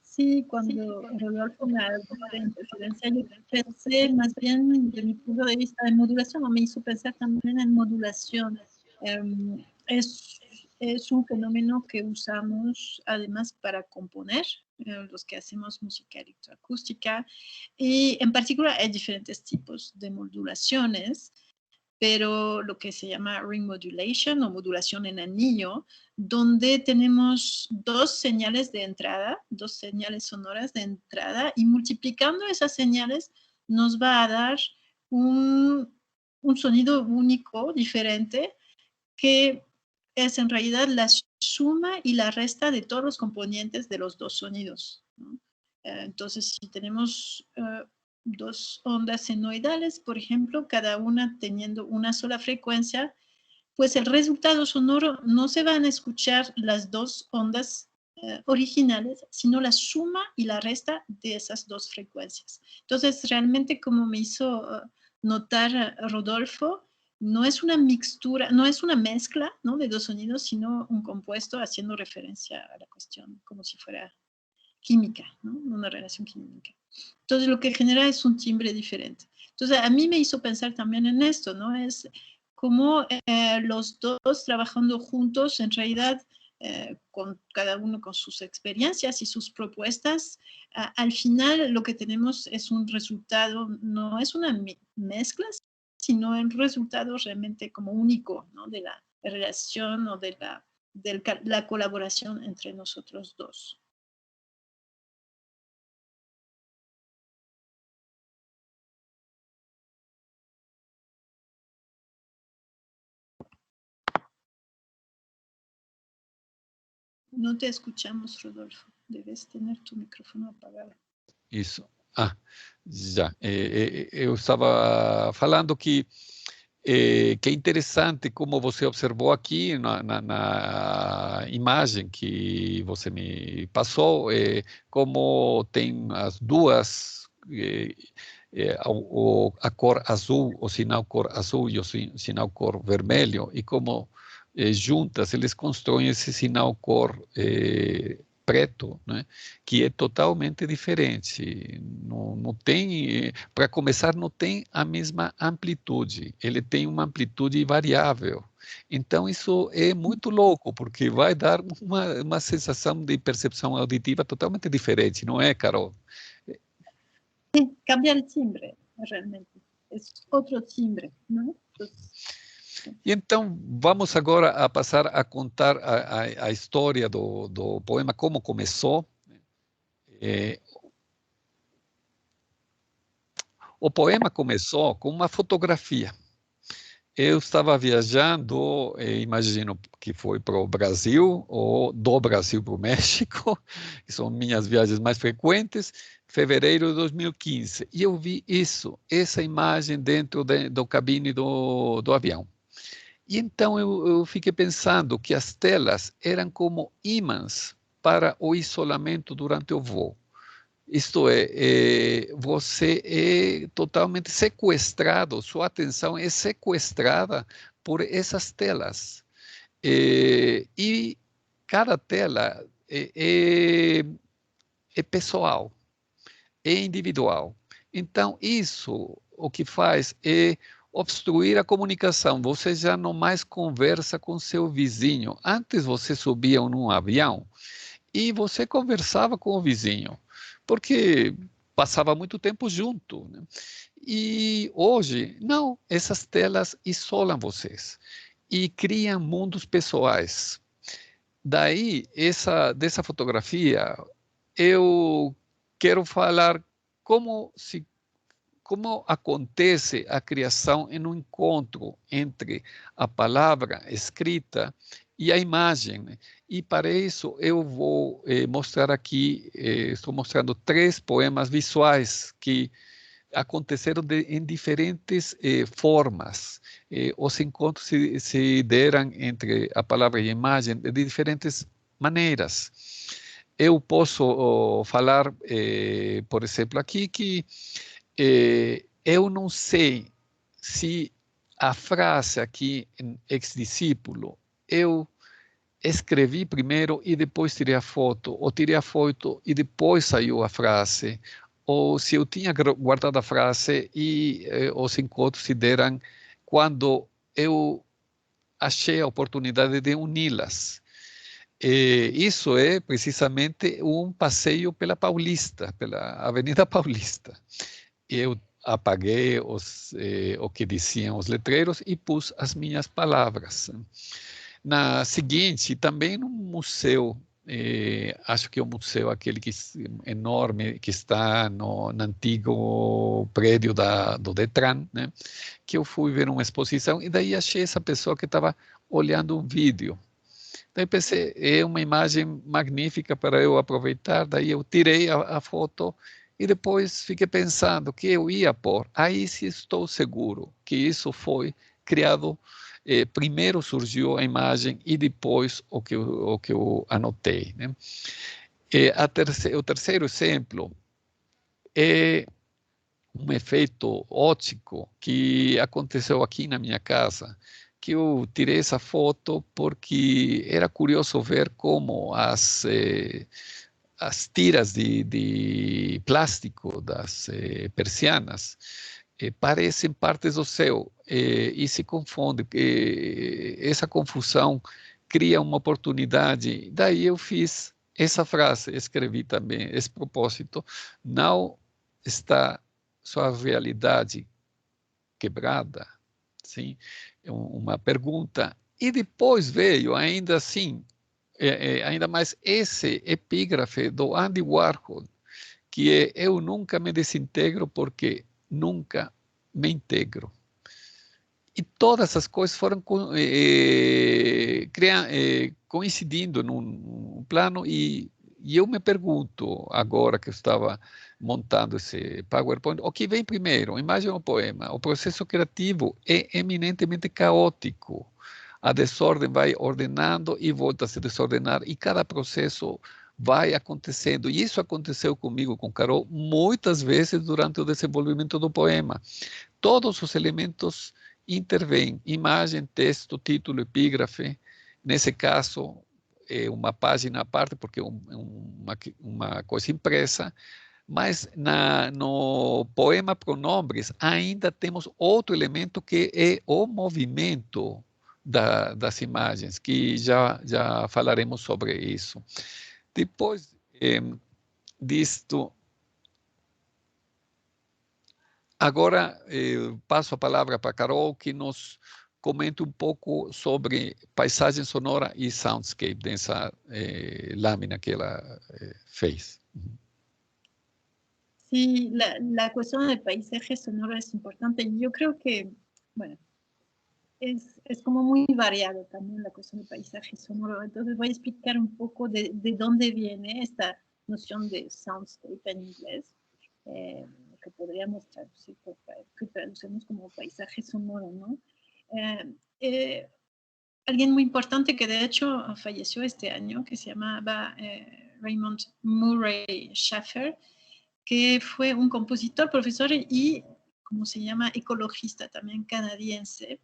Sí, cuando Rodolfo me habló de interferencia, yo pensé más bien de mi punto de vista en modulación, o me hizo pensar también en modulación. Es un fenómeno que usamos además para componer, los que hacemos música electroacústica, y en particular hay diferentes tipos de modulaciones, pero lo que se llama ring modulation o modulación en anillo, donde tenemos dos señales de entrada, dos señales sonoras de entrada, y multiplicando esas señales nos va a dar un sonido único, diferente, que es en realidad la suma y la resta de todos los componentes de los dos sonidos, ¿no? Entonces, si tenemos dos ondas senoidales, por ejemplo, cada una teniendo una sola frecuencia, pues el resultado sonoro no se van a escuchar las dos ondas originales, sino la suma y la resta de esas dos frecuencias. Entonces, realmente, como me hizo notar Rodolfo, no es una mixtura, no es una mezcla, ¿no?, de dos sonidos, sino un compuesto haciendo referencia a la cuestión como si fuera química, ¿no?, una relación química. Entonces, lo que genera es un timbre diferente. Entonces, a mí me hizo pensar también en esto, ¿no? Es como los dos trabajando juntos, en realidad, con cada uno con sus experiencias y sus propuestas, al final lo que tenemos es un resultado, no es una mezcla, sino el resultado realmente como único, ¿no?, de la relación o de la colaboración entre nosotros dos. No te escuchamos, Rodolfo. Debes tener tu micrófono apagado. Isso. Já. Eu estava falando que é interessante como você observou aqui na imagem que você me passou, como tem as duas, a cor azul, o sinal cor azul e o sinal cor vermelho, e como juntas eles constroem esse sinal cor preto, né, que é totalmente diferente. Não tem, para começar, não tem a mesma amplitude. Ele tem uma amplitude variável. Então, isso é muito louco, porque vai dar uma sensação de percepção auditiva totalmente diferente, não é, Carol? Sí, cambia el timbre, realmente. Es otro timbre, ¿no? E então, vamos agora a passar a contar a história do poema, como começou. O poema começou com uma fotografia. Eu estava viajando, imagino que foi para o Brasil, ou do Brasil para o México, que são minhas viagens mais frequentes, fevereiro de 2015. E eu vi essa imagem dentro do cabine do avião. E então eu fiquei pensando que as telas eram como ímãs para o isolamento durante o voo. Isto é, você é totalmente sequestrado, sua atenção é sequestrada por essas telas. E cada tela é pessoal, é individual. Então, isso o que faz é obstruir a comunicação. Você já não mais conversa com seu vizinho. Antes você subia num avião e você conversava com o vizinho, porque passava muito tempo junto, né? E hoje, não, essas telas isolam vocês e criam mundos pessoais. Daí, dessa fotografia, eu quero falar como acontece a criação em um encontro entre a palavra escrita e a imagem, né? E para isso eu vou mostrar aqui, estou mostrando 3 poemas visuais que aconteceram em diferentes formas. Os encontros se deram entre a palavra e a imagem de diferentes maneiras. Eu posso falar, por exemplo, aqui que eu não sei se a frase aqui em ex-discípulo, eu escrevi primeiro e depois tirei a foto, ou tirei a foto e depois saiu a frase, ou se eu tinha guardado a frase e os encontros se deram quando eu achei a oportunidade de uni-las. Isso é precisamente um passeio pela Paulista, pela Avenida Paulista. Eu apaguei o que diziam os letreiros e pus as minhas palavras. Na seguinte, também num museu, acho que é um museu aquele enorme que está no antigo prédio do Detran, né? Que eu fui ver uma exposição e daí achei essa pessoa que estava olhando um vídeo. Daí pensei, é uma imagem magnífica para eu aproveitar, daí eu tirei a foto e depois fiquei pensando que eu ia pôr. Aí sim estou seguro que isso foi criado, primeiro surgiu a imagem e depois o que eu anotei, né? O terceiro exemplo é um efeito óptico que aconteceu aqui na minha casa, que eu tirei essa foto porque era curioso ver como as tiras de plástico das persianas parecem partes do céu e se confundem. Essa confusão cria uma oportunidade. Daí eu fiz essa frase, escrevi também esse propósito. Não está sua realidade quebrada? Sim, uma pergunta. E depois veio ainda assim, ainda mais esse epígrafe do Andy Warhol, que é: eu nunca me desintegro porque nunca me integro. E todas essas coisas foram coincidindo num plano e E eu me pergunto, agora que eu estava montando esse PowerPoint, o que vem primeiro, imagem ou poema? O processo criativo é eminentemente caótico. A desordem vai ordenando e volta a se desordenar, e cada processo vai acontecendo. E isso aconteceu comigo, com Carol, muitas vezes durante o desenvolvimento do poema. Todos os elementos intervêm, imagem, texto, título, epígrafe. Nesse caso, é uma página à parte, porque é uma coisa impressa, mas no poema Pronombres ainda temos outro elemento que é o movimento das imagens, que já falaremos sobre isso. Depois disto, agora passo a palavra para a Carol, que nos comente um pouco sobre paisagem sonora e soundscape dessa lâmina que ela fez. Sí, la cuestión del paisaje sonoro es importante. Yo creo que, bueno, es como muy variado también la cuestión del paisaje sonoro. Entonces voy a explicar un poco de dónde viene esta noción de soundscape en inglés, que podríamos traducir, que traducimos como paisaje sonoro, ¿no? Alguien muy importante que de hecho falleció este año, que se llamaba Raymond Murray Schafer, que fue un compositor, profesor y, ¿cómo se llama?, ecologista también canadiense.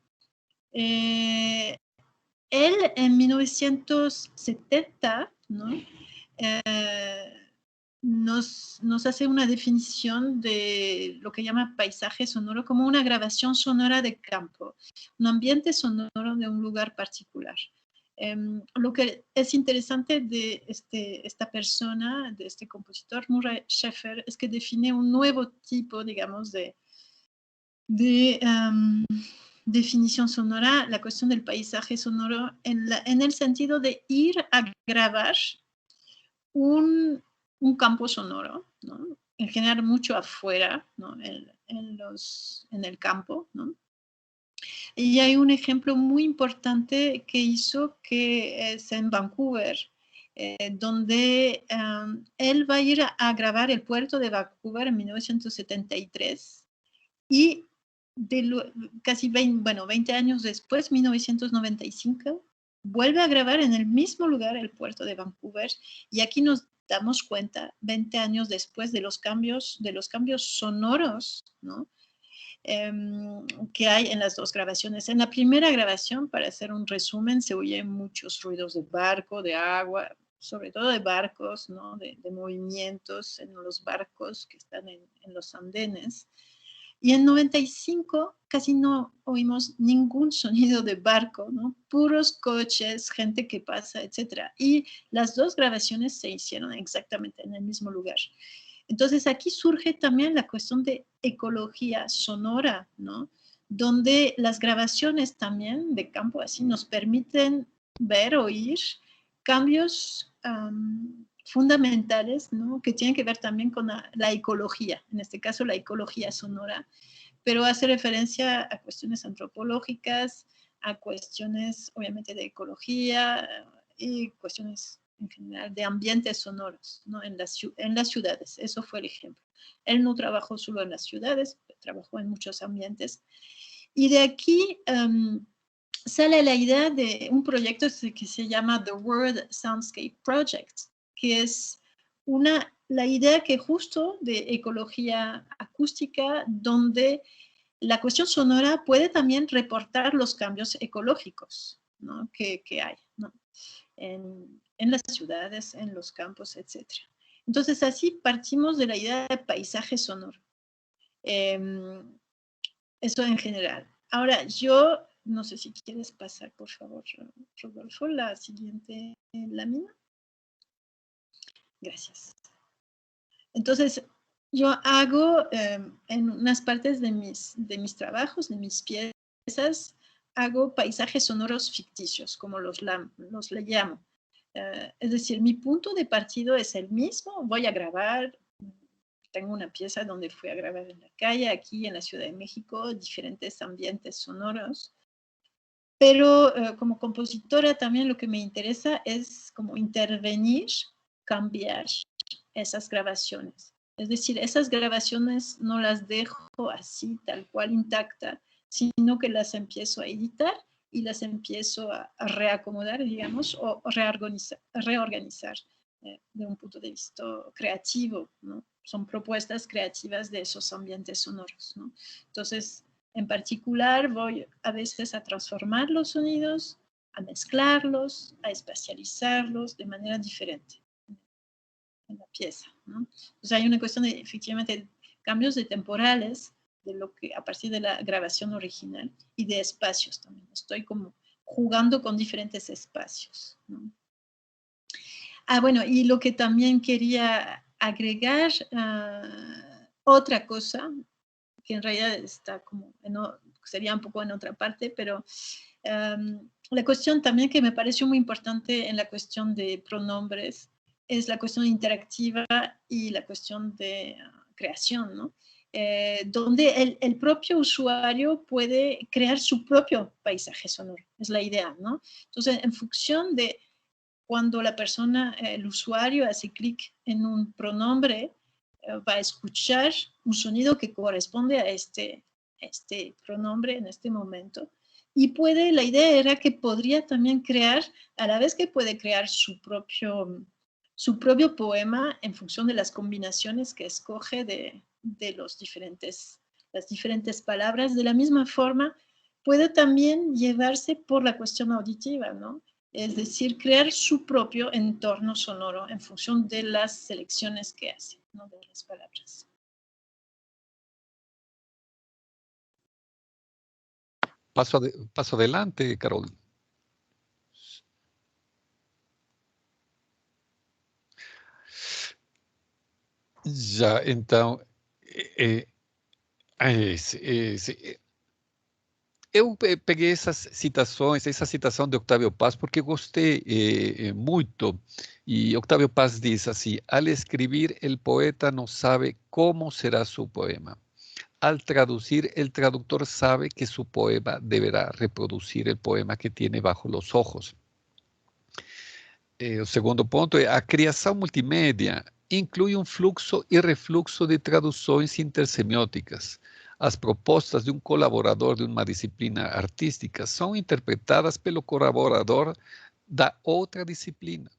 Él en 1970, ¿no? Nos hace una definición de lo que llama paisaje sonoro como una grabación sonora de campo, un ambiente sonoro de un lugar particular. Lo que es interesante de esta persona, de este compositor, Murray Schafer, es que define un nuevo tipo, digamos, de definición sonora, la cuestión del paisaje sonoro, en el sentido de ir a grabar un campo sonoro, ¿no? En general mucho afuera, ¿no? en el campo, ¿no? Y hay un ejemplo muy importante que hizo, que es en Vancouver, donde él va a ir a grabar el puerto de Vancouver en 1973 y casi 20 años después, 1995, vuelve a grabar en el mismo lugar el puerto de Vancouver, y aquí nos damos cuenta, 20 años después, de los cambios sonoros, ¿no? Que hay en las dos grabaciones. En la primera grabación, para hacer un resumen, se oyen muchos ruidos de barco, de agua, sobre todo de barcos, ¿no? de movimientos en los barcos que están en los andenes. Y en 95 casi no oímos ningún sonido de barco, ¿no? Puros coches, gente que pasa, etc. Y las dos grabaciones se hicieron exactamente en el mismo lugar. Entonces aquí surge también la cuestión de ecología sonora, ¿no? Donde las grabaciones también de campo así nos permiten ver, oír cambios fundamentales, ¿no? Que tienen que ver también con la ecología, en este caso la ecología sonora, pero hace referencia a cuestiones antropológicas, a cuestiones obviamente de ecología y cuestiones en general de ambientes sonoros, ¿no? en las ciudades. Eso fue el ejemplo. Él no trabajó solo en las ciudades, trabajó en muchos ambientes. Y de aquí sale la idea de un proyecto que se llama The World Soundscape Project, que es la idea que justo de ecología acústica, donde la cuestión sonora puede también reportar los cambios ecológicos, ¿no? que hay, ¿no? en las ciudades, en los campos, etc. Entonces, así partimos de la idea de paisaje sonoro. Eso en general. Ahora, yo no sé si quieres pasar, por favor, Rodolfo, la siguiente lámina. Gracias. Entonces, yo hago en unas partes de mis trabajos, de mis piezas, hago paisajes sonoros ficticios, como los le llamo. Es decir, mi punto de partida es el mismo. Voy a grabar, tengo una pieza donde fui a grabar en la calle, aquí en la Ciudad de México, diferentes ambientes sonoros. Pero como compositora también lo que me interesa es como intervenir cambiar esas grabaciones. Es decir, esas grabaciones no las dejo así, tal cual intacta, sino que las empiezo a editar y las empiezo a reacomodar, digamos, o reorganizar de un punto de vista creativo, ¿no? Son propuestas creativas de esos ambientes sonoros, ¿no? Entonces, en particular, voy a veces a transformar los sonidos, a mezclarlos, a espacializarlos de manera diferente en la pieza, ¿no? Entonces, hay una cuestión de, efectivamente, cambios de temporales de lo que, a partir de la grabación original y de espacios también. Estoy como jugando con diferentes espacios, ¿no? Bueno, y lo que también quería agregar, otra cosa, que en realidad está como, sería un poco en otra parte, pero la cuestión también que me pareció muy importante en la cuestión de pronombres es la cuestión interactiva y la cuestión de creación, ¿no? Donde el propio usuario puede crear su propio paisaje sonoro, es la idea, ¿no? Entonces, en función de cuando la persona, el usuario, hace clic en un pronombre, va a escuchar un sonido que corresponde a este pronombre en este momento. Y la idea era que podría también crear, a la vez que puede crear su propio poema en función de las combinaciones que escoge de las diferentes palabras. De la misma forma, puede también llevarse por la cuestión auditiva, ¿no? Es decir, crear su propio entorno sonoro en función de las selecciones que hace, ¿no? De las palabras. Paso adelante, Carol. Já, então, eu peguei essa citação de Octávio Paz, porque gostei muito, e Octávio Paz diz assim: al escribir, el poeta não sabe como será su poema. Al traducir, el traductor sabe que su poema deberá reproducir el poema que tiene bajo los ojos. O segundo ponto é: a criação multimédia inclui fluxo e refluxo de traduções intersemióticas. As propostas de colaborador de uma disciplina artística são interpretadas pelo colaborador da outra disciplina.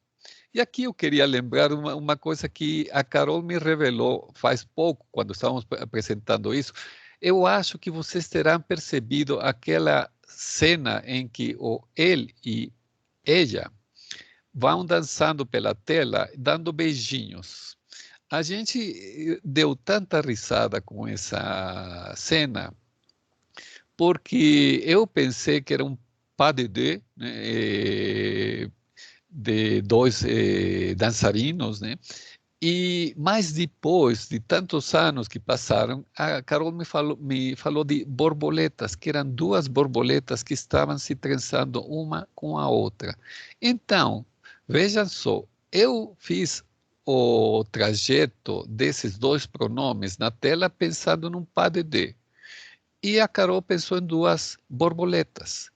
E aqui eu queria lembrar uma coisa que a Carol me revelou faz pouco, quando estávamos apresentando isso. Eu acho que vocês terão percebido aquela cena em que ele e ela vão dançando pela tela, dando beijinhos. A gente deu tanta risada com essa cena, porque eu pensei que era pas de deux, né, de dois dançarinos, né? Mas depois de tantos anos que passaram, a Carol me falou de borboletas, que eram duas borboletas que estavam se trançando uma com a outra. Então, vejam só, eu fiz o trajeto desses dois pronomes na tela pensando num pas de deux. E a Carol pensou em duas borboletas.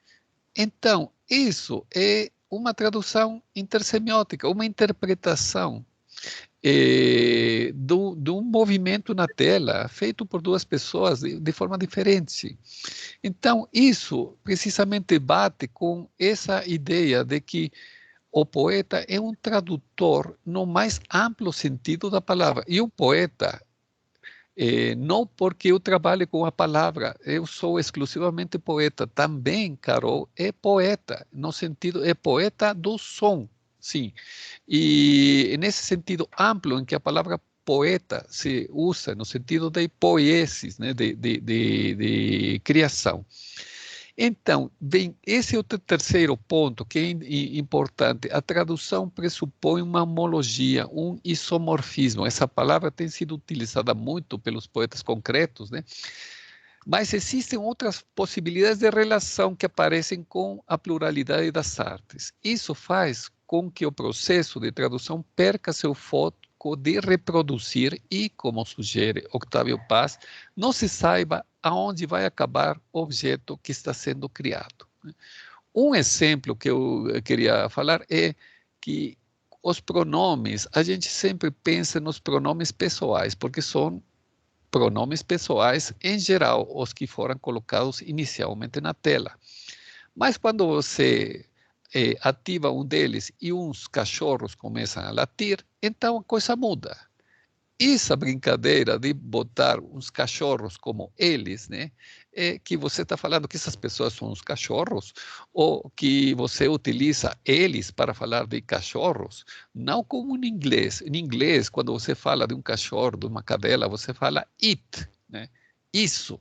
Então, isso é uma tradução intersemiótica, uma interpretação de um movimento na tela feito por duas pessoas de forma diferente. Então, isso precisamente bate com essa ideia de que o poeta é um tradutor no mais amplo sentido da palavra. E o poeta, não porque eu trabalhe com a palavra, eu sou exclusivamente poeta. Também, Carol, é poeta, no sentido, é poeta do som, sim. E nesse sentido amplo em que a palavra poeta se usa, no sentido de poiesis, né, de criação. Então, bem, esse é o terceiro ponto que é importante. A tradução pressupõe uma homologia, um isomorfismo. Essa palavra tem sido utilizada muito pelos poetas concretos, né? Mas existem outras possibilidades de relação que aparecem com a pluralidade das artes. Isso faz com que o processo de tradução perca seu foco de reproduzir e, como sugere Octávio Paz, não se saiba aonde vai acabar o objeto que está sendo criado. Um exemplo que eu queria falar é que os pronomes, a gente sempre pensa nos pronomes pessoais, porque são pronomes pessoais, em geral, os que foram colocados inicialmente na tela. Mas quando você ativa um deles e uns cachorros começam a latir, então a coisa muda. Essa brincadeira de botar uns cachorros como eles, né? É que você está falando que essas pessoas são os cachorros, ou que você utiliza eles para falar de cachorros, não como em inglês. Em inglês, quando você fala de um cachorro, de uma cadela, você fala it, né? Isso.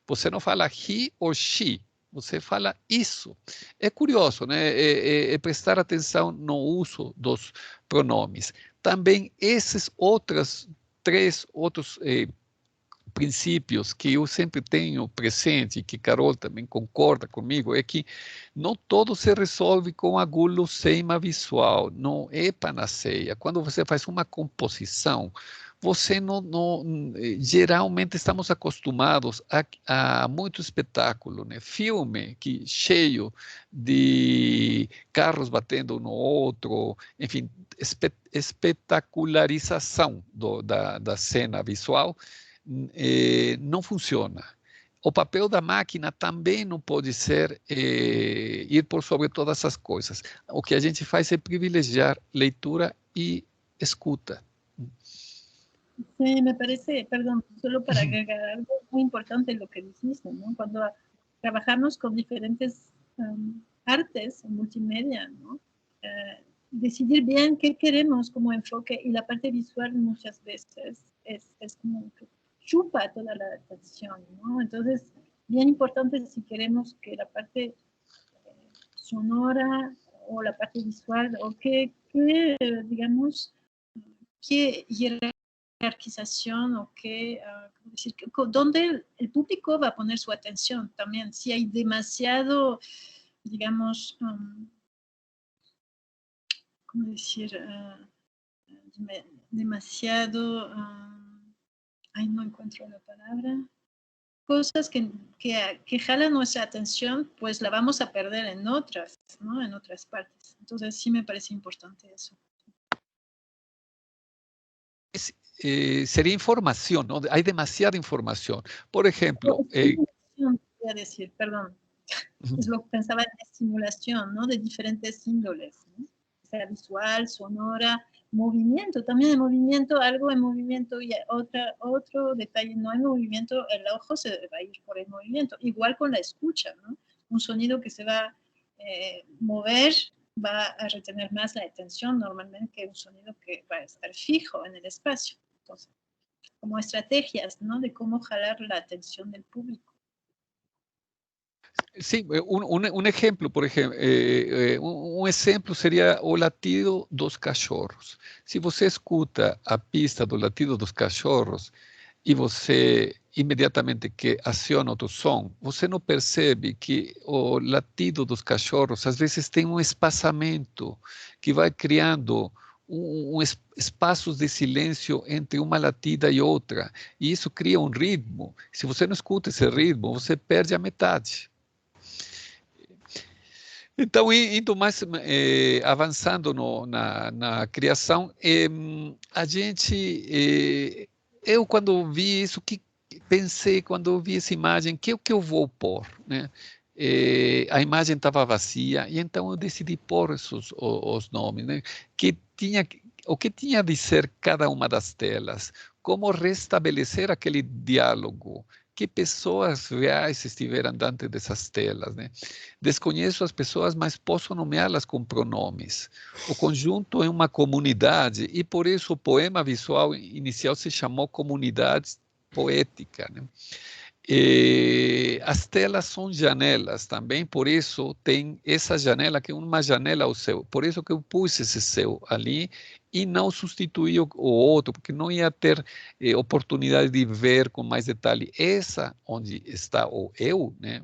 Você não fala he ou she, você fala isso. É curioso, né? É prestar atenção no uso dos pronomes. Também esses três outros princípios que eu sempre tenho presente, e que Carol também concorda comigo, é que não tudo se resolve com a guloseima visual, não é panaceia. Quando você faz uma composição, você geralmente estamos acostumados a muito espetáculo, né? Filme cheio de carros batendo um no outro, enfim, espetacularização da cena visual, não funciona. O papel da máquina também não pode ser ir por sobre todas essas coisas. O que a gente faz é privilegiar leitura e escuta. Sí, me parece, perdón, solo para agregar algo muy importante en lo que dijiste, ¿no? Cuando trabajamos con diferentes artes en multimedia, ¿no? Decidir bien qué queremos como enfoque, y la parte visual muchas veces es como que chupa toda la atención, ¿no? Entonces, bien importante si queremos que la parte sonora o la parte visual, o digamos, qué jerarquización o decir, dónde el público va a poner su atención también. Si hay demasiado, digamos, ¿cómo decir? Demasiado, ay, no encuentro la palabra. Cosas que jalan nuestra atención, pues la vamos a perder en otras, ¿no? En otras partes. Entonces sí me parece importante eso. Sería información, ¿no? Hay demasiada información. Por ejemplo... voy a decir, perdón. Es lo que pensaba en estimulación, ¿no? De diferentes índoles, ¿no? O sea, visual, sonora, movimiento. También el movimiento, algo en movimiento y otro detalle no en movimiento, el ojo se va a ir por el movimiento. Igual con la escucha, ¿no? Un sonido que se va a mover va a retener más la atención normalmente que un sonido que va a estar fijo en el espacio. Entonces, como estrategias, ¿no? De cómo jalar la atención del público. Sí, un ejemplo, por ejemplo, um exemplo seria o latido dos cachorros. Se você escuta a pista do latido dos cachorros e você imediatamente que aciona outro som, você não percebe que o latido dos cachorros às vezes tem um espaçamento que vai criando espaços de silêncio entre uma latida e outra, e isso cria um ritmo. Se você não escuta esse ritmo, você perde a metade. Então, indo mais avançando na criação, a gente, eu quando vi isso, pensei, quando eu vi essa imagem, que eu vou pôr, né? A imagem estava vazia, e então eu decidi pôr os nomes, né? O que tinha de ser cada uma das telas, como restabelecer aquele diálogo, que pessoas reais estiveram dentro dessas telas, né? Desconheço as pessoas, mas posso nomeá-las com pronomes. O conjunto é uma comunidade, e por isso o poema visual inicial se chamou Comunidade Poética, né? As telas são janelas também, por isso tem essa janela que é uma janela ao céu. Por isso que eu pus esse céu ali e não substituí o outro, porque não ia ter oportunidade de ver com mais detalhe. Essa onde está o eu, né?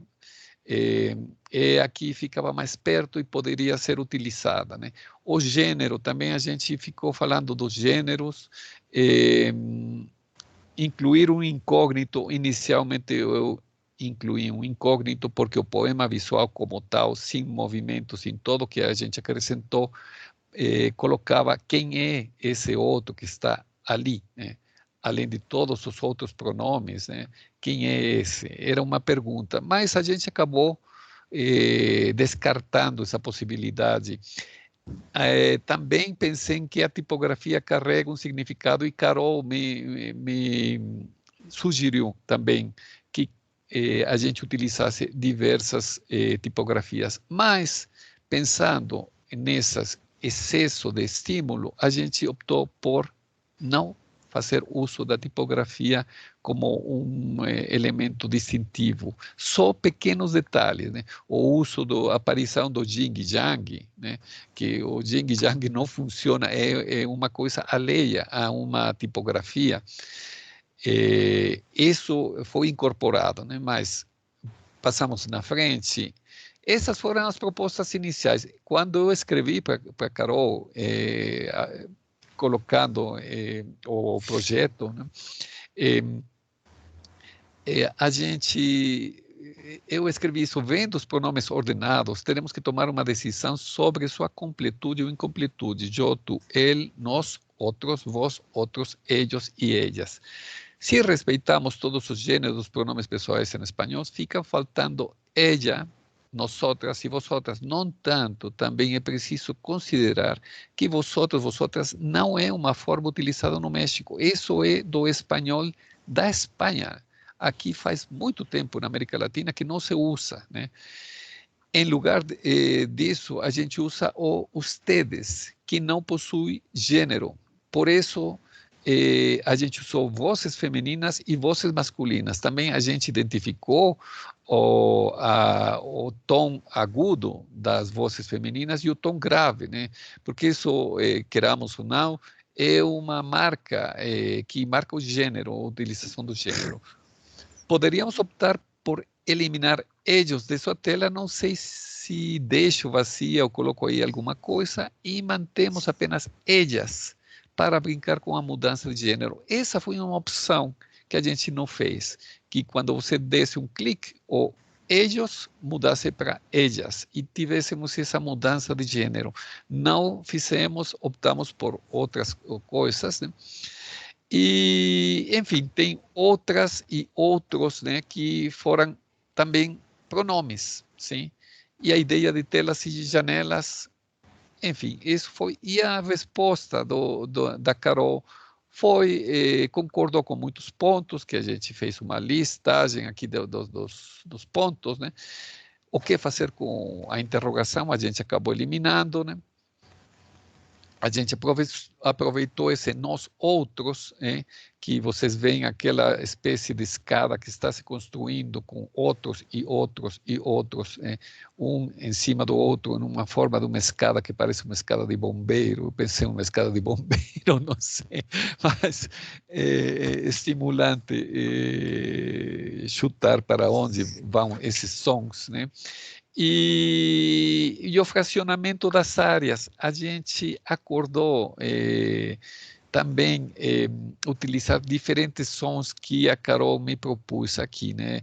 Aqui ficava mais perto e poderia ser utilizada, né? O gênero também, a gente ficou falando dos gêneros. Incluir um incógnito, inicialmente eu incluí um incógnito porque o poema visual como tal, sem movimento, sem tudo que a gente acrescentou, colocava quem é esse outro que está ali, né? Além de todos os outros pronomes, né? Quem é esse? Era uma pergunta, mas a gente acabou descartando essa possibilidade. Também pensei em que a tipografia carrega um significado e Carol me sugeriu também que a gente utilizasse diversas tipografias, mas pensando nessas excesso de estímulo, a gente optou por não fazer uso da tipografia como um elemento distintivo. Só pequenos detalhes, né? O uso da aparição do Jing-Yang, né? Que o Jing-Yang não funciona, é uma coisa alheia a uma tipografia. Isso foi incorporado, né? Mas passamos na frente. Essas foram as propostas iniciais. Quando eu escrevi para Carol, colocando o projeto, né? Eu escrevi isso, vendo os pronomes ordenados, teremos que tomar uma decisão sobre sua completude ou incompletude. Eu, tu, ele, nós, outros, vós, outros, ellos e ellas. Se respeitamos todos os gêneros dos pronomes pessoais em espanhol, fica faltando ella, nosotras e vosotras. No tanto, também é preciso considerar que vosotros, vosotras não é uma forma utilizada no México. Isso é do espanhol da Espanha. Aqui faz muito tempo na América Latina que não se usa, né? Em lugar disso, a gente usa o ustedes, que não possui gênero. Por isso, a gente usou vozes femininas e vozes masculinas. Também a gente identificou o tom agudo das vozes femininas e o tom grave, né? Porque isso, queramos ou não, é uma marca que marca o gênero, a utilização do gênero. Poderíamos optar por eliminar eles de sua tela, não sei se deixo vazia ou coloco aí alguma coisa, e mantemos apenas ellas, para brincar com a mudança de gênero. Essa foi uma opção que a gente não fez, que quando você desse um clique, o ellos mudasse para ellas, e tivéssemos essa mudança de gênero. Não fizemos, optamos por outras coisas, né? E, enfim, tem outras e outros, né, que foram também pronomes, sim? E a ideia de telas e janelas, enfim, isso foi. E a resposta da Carol foi, concordou com muitos pontos, que a gente fez uma listagem aqui dos pontos, né? O que fazer com a interrogação, a gente acabou eliminando, né? A gente aproveitou esse nós outros, que vocês veem aquela espécie de escada que está se construindo com outros e outros e outros, um em cima do outro, numa forma de uma escada que parece uma escada de bombeiro. Eu pensei em uma escada de bombeiro, não sei, mas é estimulante chutar para onde vão esses sons, né? E o fracionamento das áreas, a gente acordou também utilizar diferentes sons que a Carol me propôs aqui, né?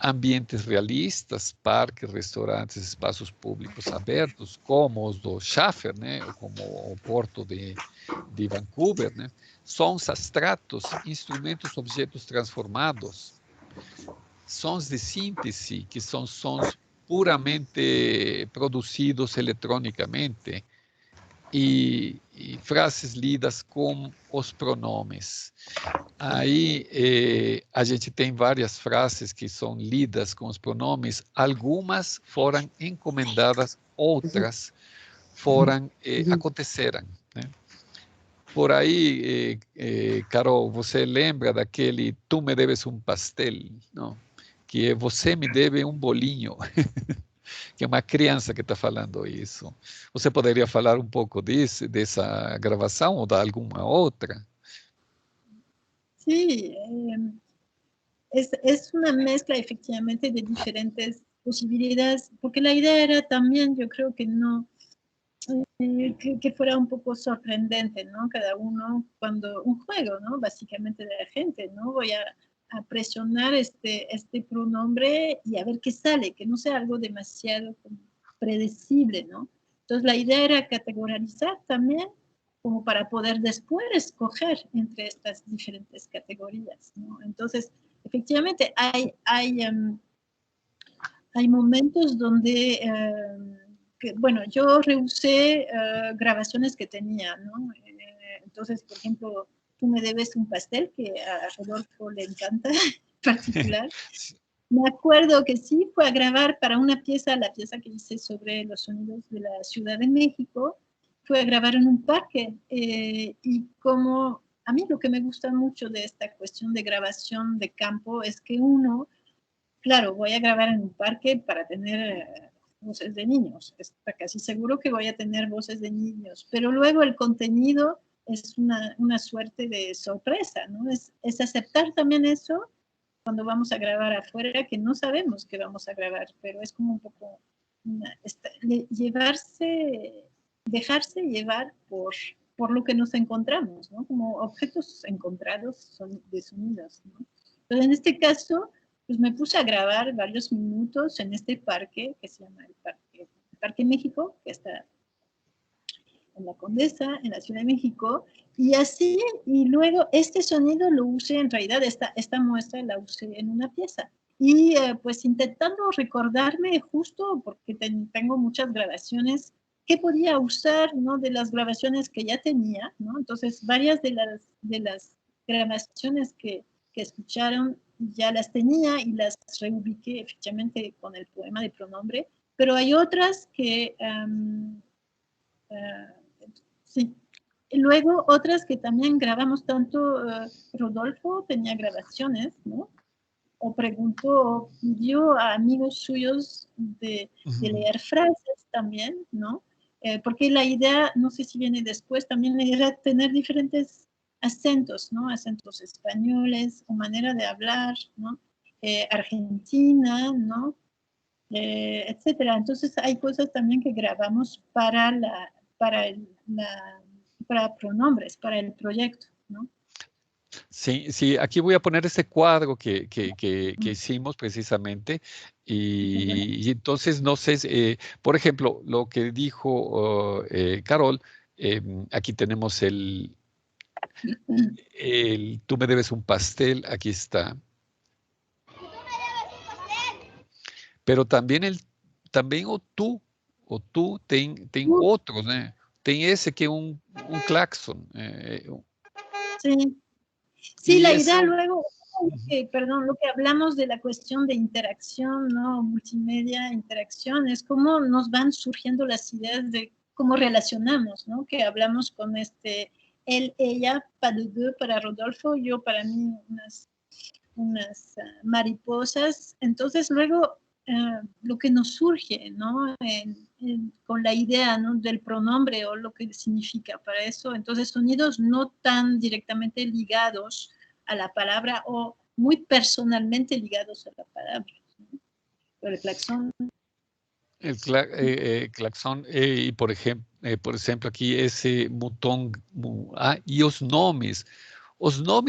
Ambientes realistas, parques, restaurantes, espaços públicos abertos, como os do Schaffer, né? Como o porto de Vancouver, né? Sons abstratos, instrumentos, objetos transformados, sons de síntese, que são sons puramente produzidos eletronicamente, e frases lidas com os pronomes. Aí a gente tem várias frases que são lidas com os pronomes, algumas foram encomendadas, outras foram, aconteceram, né? Por aí, Carol, você lembra daquele "tu me debes um pastel", não? Que é "você me deve um bolinho", que é uma criança que está falando isso. Você poderia falar um pouco dessa gravação ou de alguma outra? Sí, es una mezcla efectivamente de diferentes posibilidades, porque la idea era también, yo creo que no, que fuera un poco sorprendente, ¿no? Cada uno, cuando un juego, ¿no? Básicamente de la gente, ¿no? Voy a presionar este pronombre y a ver qué sale, que no sea algo demasiado predecible, ¿no? Entonces la idea era categorizar también como para poder después escoger entre estas diferentes categorías, ¿no? Entonces, efectivamente, hay momentos donde, bueno, yo rehusé grabaciones que tenía, ¿no? Entonces, por ejemplo, Tú me debes un pastel, que a Rodolfo le encanta en particular. Me acuerdo que sí fue a grabar para una pieza, la pieza que hice sobre los sonidos de la Ciudad de México, fue a grabar en un parque, y como a mí lo que me gusta mucho de esta cuestión de grabación de campo es que uno, claro, voy a grabar en un parque para tener voces de niños, está casi seguro que voy a tener voces de niños, pero luego el contenido es una suerte de sorpresa, ¿no? Es aceptar también eso cuando vamos a grabar afuera, que no sabemos que vamos a grabar, pero es como un poco dejarse llevar por lo que nos encontramos, ¿no? Como objetos encontrados de sonidos, ¿no? Pero en este caso, pues me puse a grabar varios minutos en este parque, que se llama el Parque México, que está en la Condesa, en la Ciudad de México, y así, y luego este sonido lo usé, en realidad esta muestra la usé en una pieza. Y pues intentando recordarme justo, porque tengo muchas grabaciones, qué podía usar, ¿no? De las grabaciones que ya tenía, ¿no? Entonces, varias de las grabaciones que escucharon ya las tenía y las reubiqué efectivamente con el poema de Pronombre, pero hay otras que... sí. Y luego otras que también grabamos tanto, Rodolfo tenía grabaciones, ¿no? O pidió a amigos suyos de leer frases también, ¿no? Porque la idea, no sé si viene después, también era tener diferentes acentos, ¿no? Acentos españoles o manera de hablar, ¿no? Argentina, ¿no? Etcétera. Entonces hay cosas también que grabamos para pronombres, para el proyecto, ¿no? Sí, sí, aquí voy a poner este cuadro que hicimos precisamente y entonces no sé, por ejemplo, lo que dijo Carol, aquí tenemos Tú me debes un pastel, aquí está. Pero también o tú ten otros, né? Tem ese que un claxon. Sí, la idea luego, perdón, lo que hablamos de la cuestión de interacción, ¿no? Multimedia, interacción, es cómo nos van surgiendo las ideas de cómo relacionamos, ¿no? Que hablamos con él, ella, pas de deux para Rodolfo, yo para mí unas mariposas. Entonces luego lo que nos surge, ¿no? Con la idea, ¿no? Del pronombre o lo que significa para eso. Entonces sonidos no tan directamente ligados a la palabra o muy personalmente ligados a la palabra, ¿no? Pero el claxon. El claxon, e por exemplo, aqui esse botão, e os nomes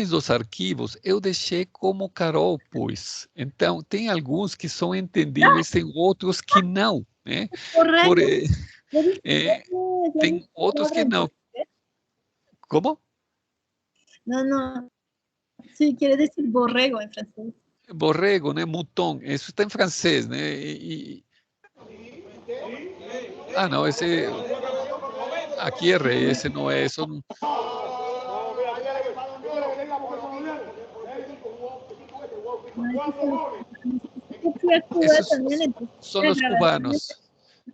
dos arquivos eu deixei como Carol pus. Então, tem alguns que são entendíveis, tem outros que não, né? Tem outros que não. Como? Não. Sí, quiere decir borrego en francés. Borrego, né? Mouton. Isso está em francês, né? Não, esse... Aqui errei, esse não é... Son los cubanos.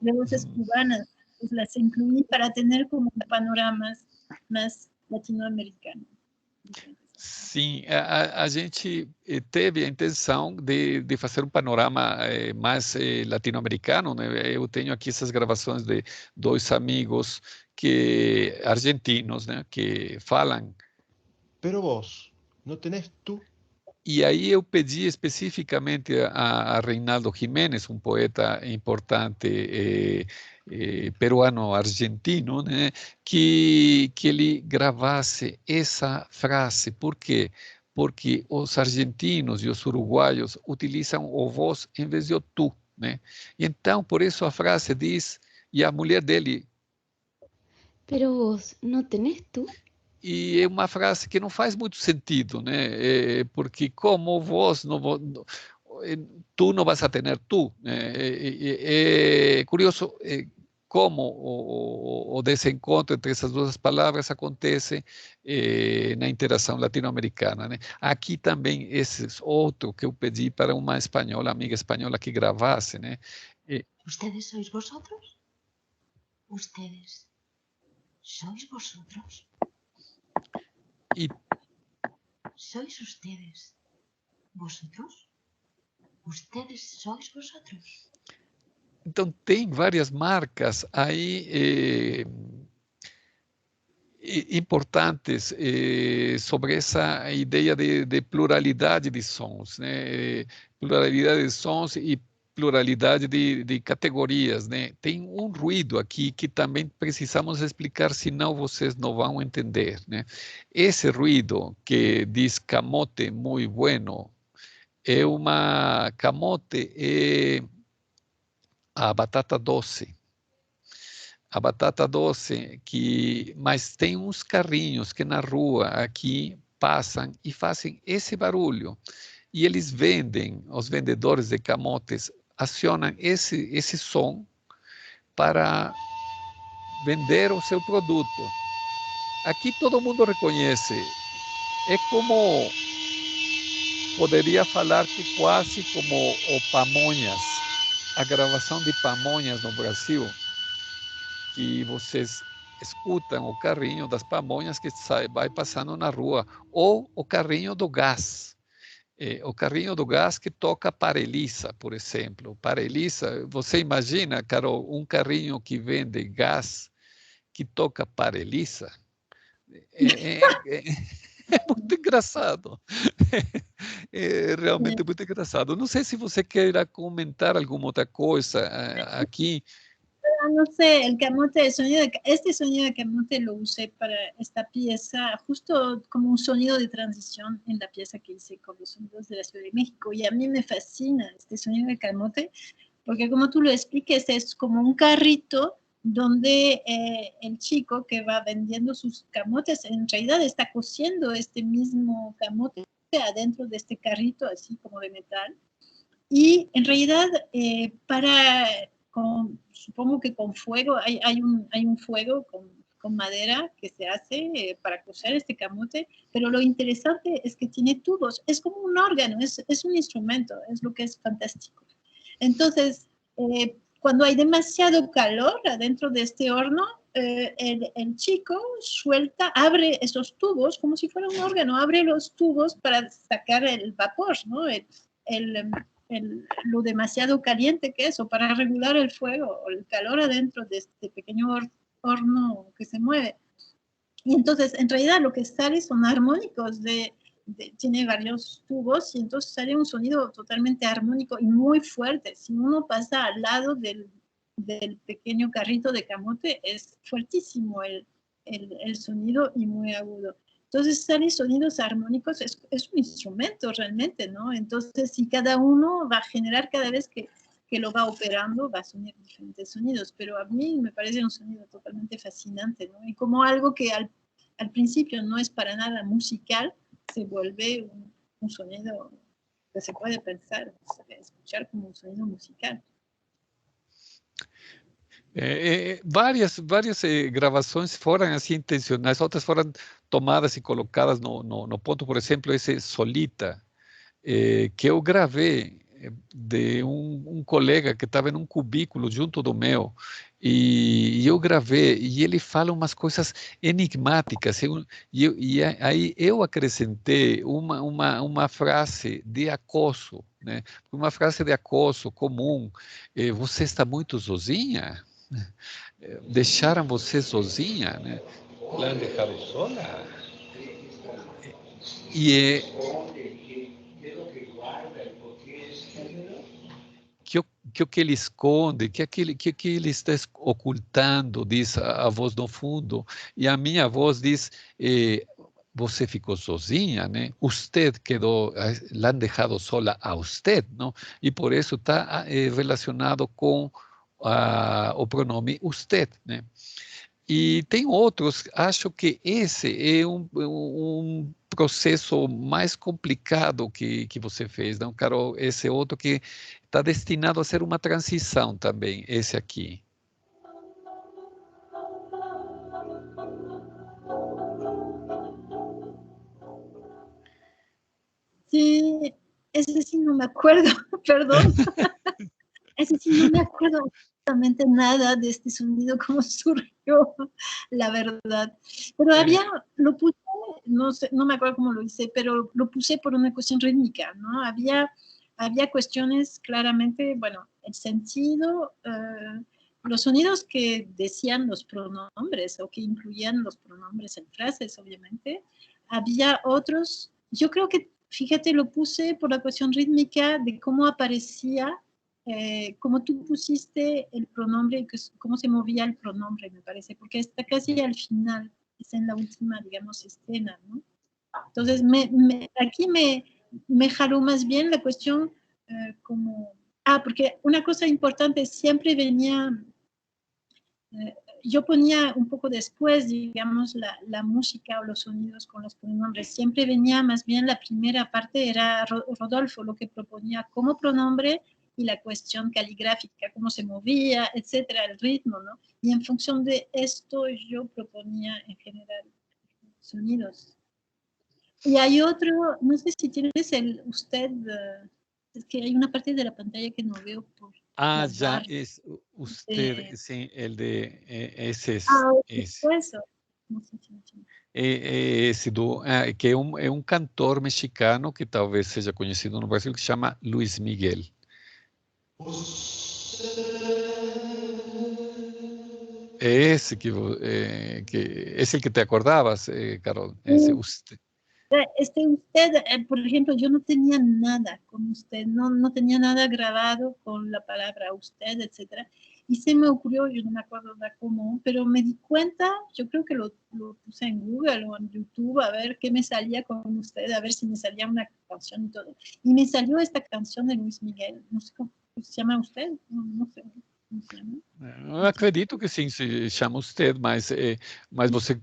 De voces cubanas, pues las incluí para tener como panoramas más latino-americanos. Sim, a gente teve a intenção de fazer um panorama mais latino-americano, né? Eu tenho aqui essas gravações de dois amigos argentinos, né, que falam. Pero vos, não tenés tú. E aí eu pedi especificamente a Reinaldo Jiménez, um poeta importante peruano-argentino, né, que ele gravasse essa frase. Por quê? Porque os argentinos e os uruguaios utilizam o vos em vez de o tu, né? E então, por isso a frase diz, E a mulher dele... Pero vos não tenés tu? E é uma frase que não faz muito sentido, né? Porque como vos não... Tú no vas a tener tú. Curioso como o desencontro entre essas duas palavras acontece na interação latino-americana, né? Aqui também esse outro que eu pedi para uma espanhola, amiga espanhola que gravasse, né? ¿Ustedes sois vosotros? ¿Ustedes sois vosotros? E ¿Sois ustedes vosotros? ¿Ustedes sois vosotros? Então, tem várias marcas aí importantes sobre essa ideia de pluralidade de sons, né? Pluralidade de sons e pluralidade de categorias, né? Tem um ruído aqui que também precisamos explicar, senão vocês não vão entender, né? Esse ruído que diz camote muy bueno, é uma camote, a batata doce. A batata doce, mas tem uns carrinhos que na rua aqui passam e fazem esse barulho. E eles vendem, os vendedores de camotes acionam esse som para vender o seu produto. Aqui todo mundo reconhece. É como... Poderia falar que quase como o Pamonhas, a gravação de Pamonhas no Brasil, que vocês escutam o carrinho das pamonhas que vai passando na rua, ou o carrinho do gás. O carrinho do gás que toca Parelisa, por exemplo. Parelisa, você imagina, Carol, um carrinho que vende gás que toca Parelisa? É muito engraçado. É realmente muito engraçado. Não sei se você queira comentar alguma outra coisa aqui. No sé, el camote, este sonido de camote lo usé para esta pieza, justo como un sonido de transición en la pieza que hice con los sonidos de la Ciudad de México. Y a mí me fascina este sonido de camote, porque como tú lo expliques, es como un carrito donde el chico que va vendiendo sus camotes en realidad está cociendo este mismo camote adentro de este carrito, así como de metal. Y en realidad, supongo que con fuego, hay un fuego con madera que se hace para cocer este camote, pero lo interesante es que tiene tubos, es como un órgano, es un instrumento, es lo que es fantástico. Entonces, cuando hay demasiado calor adentro de este horno, el chico abre esos tubos como si fuera un órgano, abre los tubos para sacar el vapor, ¿no? Lo demasiado caliente que es, o para regular el fuego o el calor adentro de este pequeño horno que se mueve. Y entonces, en realidad, lo que sale son armónicos, tiene varios tubos, y entonces sale un sonido totalmente armónico y muy fuerte. Si uno pasa al lado del pequeño carrito de camote, es fuertísimo el sonido y muy agudo. Entonces salen sonidos armónicos, es un instrumento realmente, ¿no? Entonces, si cada uno va a generar cada vez que lo va operando, va a sonar diferentes sonidos, pero a mí me parece un sonido totalmente fascinante, ¿no? Y como algo que al principio no es para nada musical, se vuelve un sonido que se puede pensar, escuchar como un sonido musical. Várias gravações foram assim intencionais, outras foram tomadas e colocadas no ponto. Por exemplo, esse Solita, que eu gravei de um colega que estava em um cubículo junto do meu, e eu gravei, e ele fala umas coisas enigmáticas, e aí eu acrescentei uma frase de acoso, né? Uma frase de acoso comum: você está muito sozinha? Deixaram você sozinha, né? La han dejado sola. E que o que ele esconde, que ele está ocultando, diz a voz no fundo, e a minha voz diz: você ficou sozinha, né? Usted quedou, la han dejado sola a usted, não? E por isso está relacionado com o pronome usted, né? E tem outros, acho que esse é um processo mais complicado que você fez, não, Carol? Esse é outro que está destinado a ser uma transição também, esse aqui. Sí, ese sí no me acuerdo, perdón. Ese sí no me acuerdo absolutamente nada de este sonido, cómo surgió, la verdad. Pero había, lo puse, no sé, no me acuerdo cómo lo hice, pero lo puse por una cuestión rítmica, ¿no? Había cuestiones claramente, bueno, el sentido, los sonidos que decían los pronombres o que incluían los pronombres en frases, obviamente. Había otros, yo creo que, fíjate, lo puse por la cuestión rítmica de cómo aparecía, como tú pusiste el pronombre y cómo se movía el pronombre, me parece, porque está casi al final, es en la última, digamos, escena, ¿no? Entonces, aquí me jaló más bien la cuestión como... porque una cosa importante, siempre venía... yo ponía un poco después, digamos, la música o los sonidos con los pronombres. Siempre venía más bien la primera parte, era Rodolfo lo que proponía como pronombre y la cuestión caligráfica, cómo se movía, etcétera, el ritmo, ¿no? Y en función de esto yo proponía en general sonidos. Y hay otro, no sé si tienes el usted, es que hay una parte de la pantalla que no veo por... ya es usted, sí, el de ese es. Eso. No sé si esse que é um cantor mexicano que talvez seja conhecido no Brasil, que se chama Luis Miguel. Esse que es el que te acordabas, Carol, ese usted. Usted, por ejemplo, yo no tenía nada con usted, no tenía nada grabado con la palabra usted, etcétera. Y se me ocurrió, yo no me acuerdo de cómo, pero me di cuenta, yo creo que lo puse en Google o en YouTube a ver qué me salía con usted, a ver si me salía una canción y todo. Y me salió esta canción de Luis Miguel, no sé cómo se llama usted, no sé cómo se llama. Eu acredito que sim, se chama usted, mas você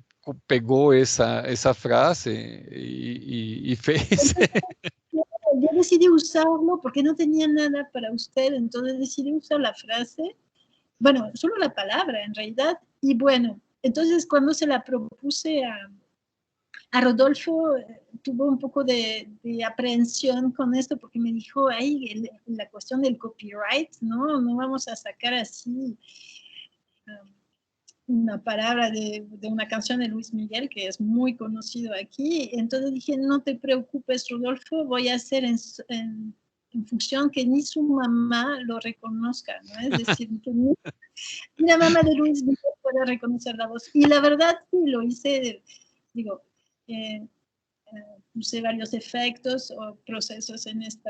pegou essa frase y fez. Yo decidí usarlo porque no tenía nada para usted, entonces decidí usar la frase, bueno, solo la palabra en realidad, y bueno, entonces cuando se la propuse a Rodolfo, tuvo un poco de aprehensión con esto porque me dijo, ay, la cuestión del copyright, no vamos a sacar así una palabra de una canción de Luis Miguel que es muy conocido aquí. Entonces dije, no te preocupes, Rodolfo, voy a hacer en función que ni su mamá lo reconozca, ¿no? Es decir, que ni la mamá de Luis Miguel puede reconocer la voz. Y la verdad sí, lo hice, digo, usé varios efectos o procesos en esta,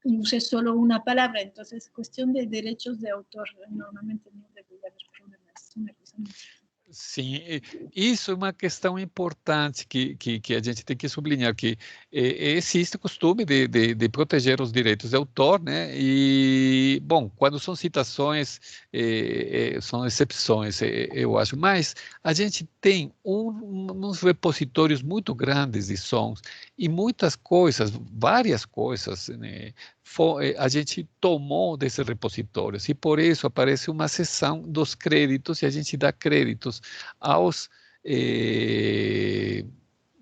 y usé solo una palabra, entonces cuestión de derechos de autor, normalmente no debería haber problemas, una cosa muy... Sim, isso é uma questão importante que a gente tem que sublinhar, que existe o costume de proteger os direitos de autor, né? E, bom, quando são citações, são exceções, eu acho, mas a gente tem uns repositórios muito grandes de sons e muitas coisas, várias coisas, né? A gente tomou desses repositórios e por isso aparece uma seção dos créditos e a gente dá créditos aos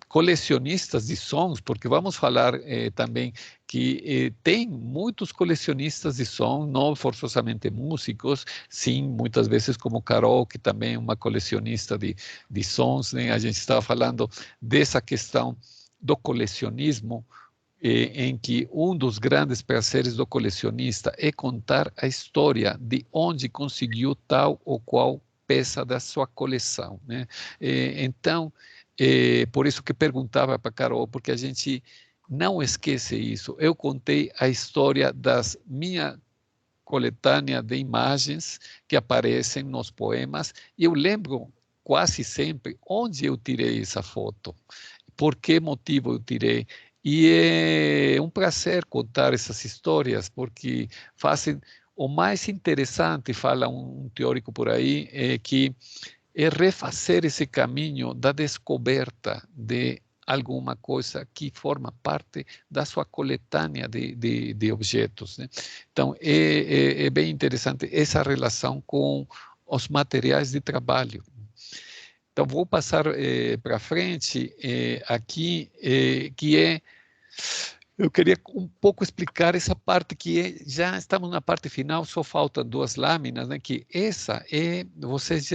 colecionistas de sons, porque vamos falar também que tem muitos colecionistas de som, não forçosamente músicos, sim, muitas vezes como Carol, que também é uma colecionista de sons, né? A gente estava falando dessa questão do colecionismo, em que dos grandes prazeres do colecionista é contar a história de onde conseguiu tal ou qual peça da sua coleção, né? Então, por isso que perguntava para Carol, porque a gente não esquece isso. Eu contei a história minha coletânea de imagens que aparecem nos poemas, e eu lembro quase sempre onde eu tirei essa foto, por que motivo eu tirei. E é um prazer contar essas histórias, porque fazem o mais interessante, fala um teórico por aí, é que é refazer esse caminho da descoberta de alguma coisa que forma parte da sua coletânea de objetos, né? Então, é bem interessante essa relação com os materiais de trabalho. Então, vou passar para frente aqui, que eu queria um pouco explicar essa parte que já estamos na parte final, só faltam 2 lâminas, né? Que essa vocês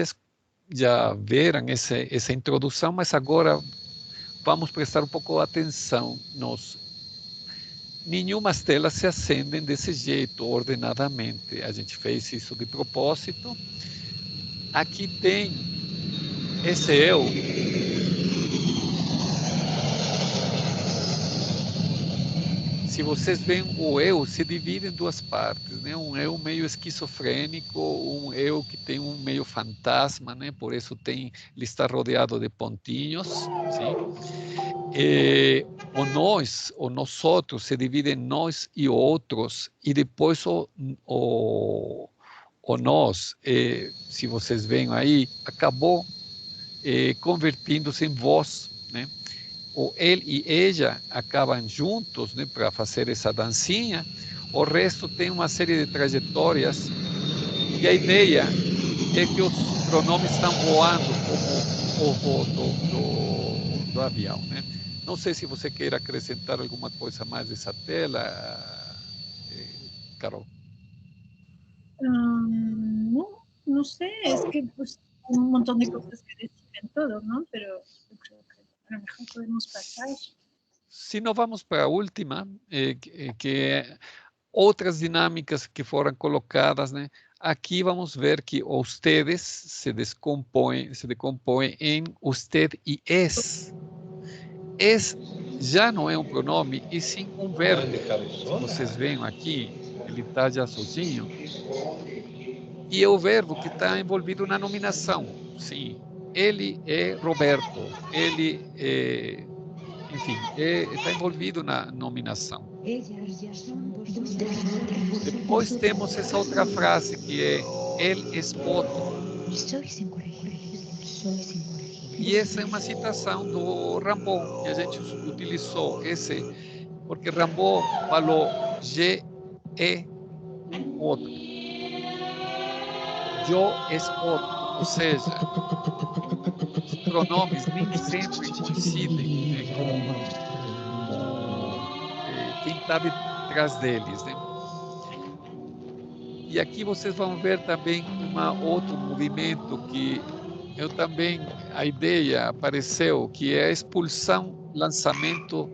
já viram essa introdução, mas agora vamos prestar um pouco atenção. Nenhuma telas se acendem desse jeito, ordenadamente. A gente fez isso de propósito. Aqui tem esse eu. Se vocês veem, o eu se divide em 2 partes, né? Um eu meio esquizofrênico, um eu que tem um meio fantasma, né? Por isso ele está rodeado de pontinhos, sim? O nós, o nós se divide em nós e outros, e depois o nós, se vocês veem aí, acabou convertindo-se em vós, né? O ele e ela acabam juntos, né, para fazer essa dancinha. O resto tem uma série de trajetórias, e a ideia é que os pronomes estão voando como o voo do avião, né? Não sei se você quer acrescentar alguma coisa mais dessa tela, Carol. No sé, es que pues un montón de cosas que decir en todo, ¿no? Pero yo creo que a lo mejor podemos pasar. Se não, vamos para a última, que outras dinâmicas que foram colocadas, né? Aqui vamos ver que ustedes se decompõem em usted e es. Es já não é um pronome, e sim um verbo. Se vocês veem aqui, ele está já sozinho. E é o verbo que está envolvido na nominação. Sim, ele é Roberto, ele é... Enfim, está envolvido na nominação. Depois temos essa outra frase que é ele es otro. E essa é uma citação do Rimbaud, que a gente utilizou, porque Rimbaud falou je é outro. Eu es outro. Ou seja, os pronomes nem sempre coincidem, né, com quem está detrás deles, né? E aqui vocês vão ver também outro movimento que eu também, a ideia apareceu, que é a expulsão, lançamento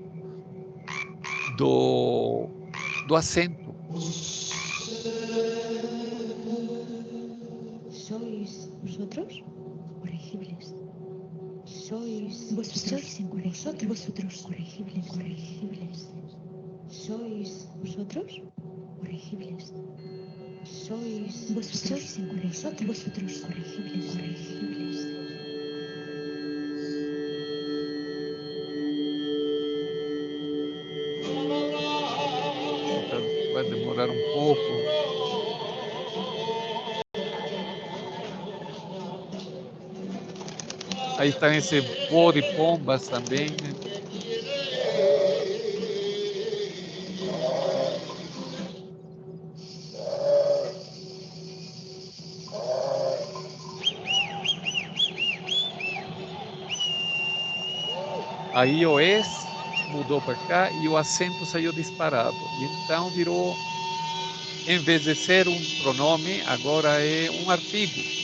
do acento. Sois vosotros corregibles. Sois vosotros corregibles. Sois vosotros corregibles. Sois vosotros corregibles. Vai demorar um pouco. Aí está esse voo de pombas também, né? Aí o es mudou para cá e o acento saiu disparado. E então virou, em vez de ser um pronome, agora é um artigo.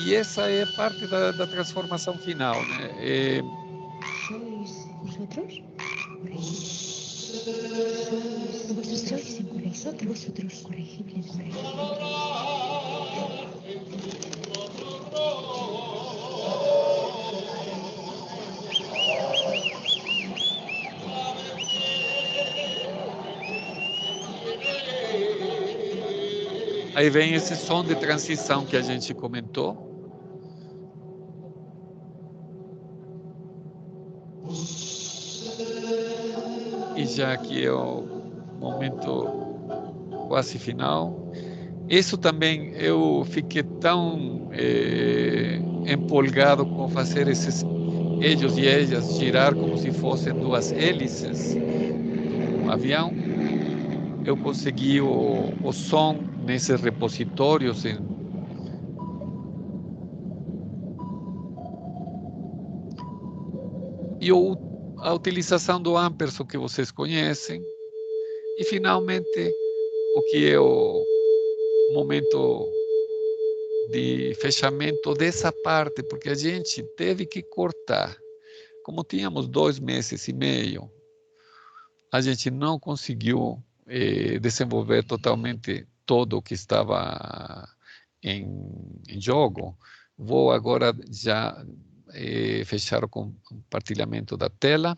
E essa é parte da transformação final, né? Sois vosotros corregibles. Aí vem esse som de transição que a gente comentou. E já que eu momento quase final. Isso também, eu fiquei tão empolgado com fazer esses eles e elas girar como se fossem duas hélices de um avião. Eu consegui o som nesses repositórios e a utilização do Amperson que vocês conhecem. E, finalmente, o que é o momento de fechamento dessa parte, porque a gente teve que cortar. Como tínhamos 2 meses e meio, a gente não conseguiu desenvolver totalmente todo o que estava em jogo. Vou agora já fechar o compartilhamento da tela.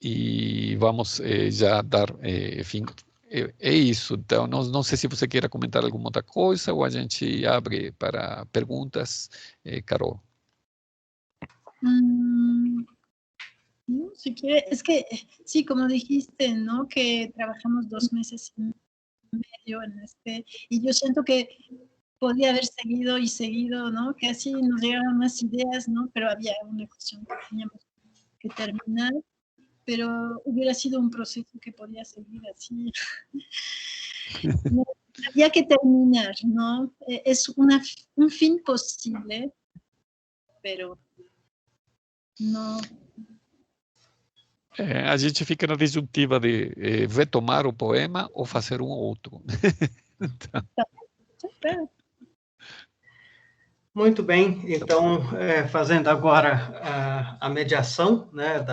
E vamos já dar fim. É isso. Então, não sei se você queira comentar alguma outra coisa ou a gente abre para perguntas, Carol. No, si quiere, es que sí, como dijiste, ¿no? Que trabajamos 2 meses y medio en y yo siento que podía haber seguido y seguido, ¿no? Que así nos llegaron más ideas, ¿no? Pero había una cuestión que teníamos que terminar, pero hubiera sido un proceso que podía seguir así. No, había que terminar, ¿no? Es un fin posible, pero no. A gente fica na disjuntiva de retomar o poema ou fazer um ou outro. Então. Muito bem, então, fazendo agora a mediação, né,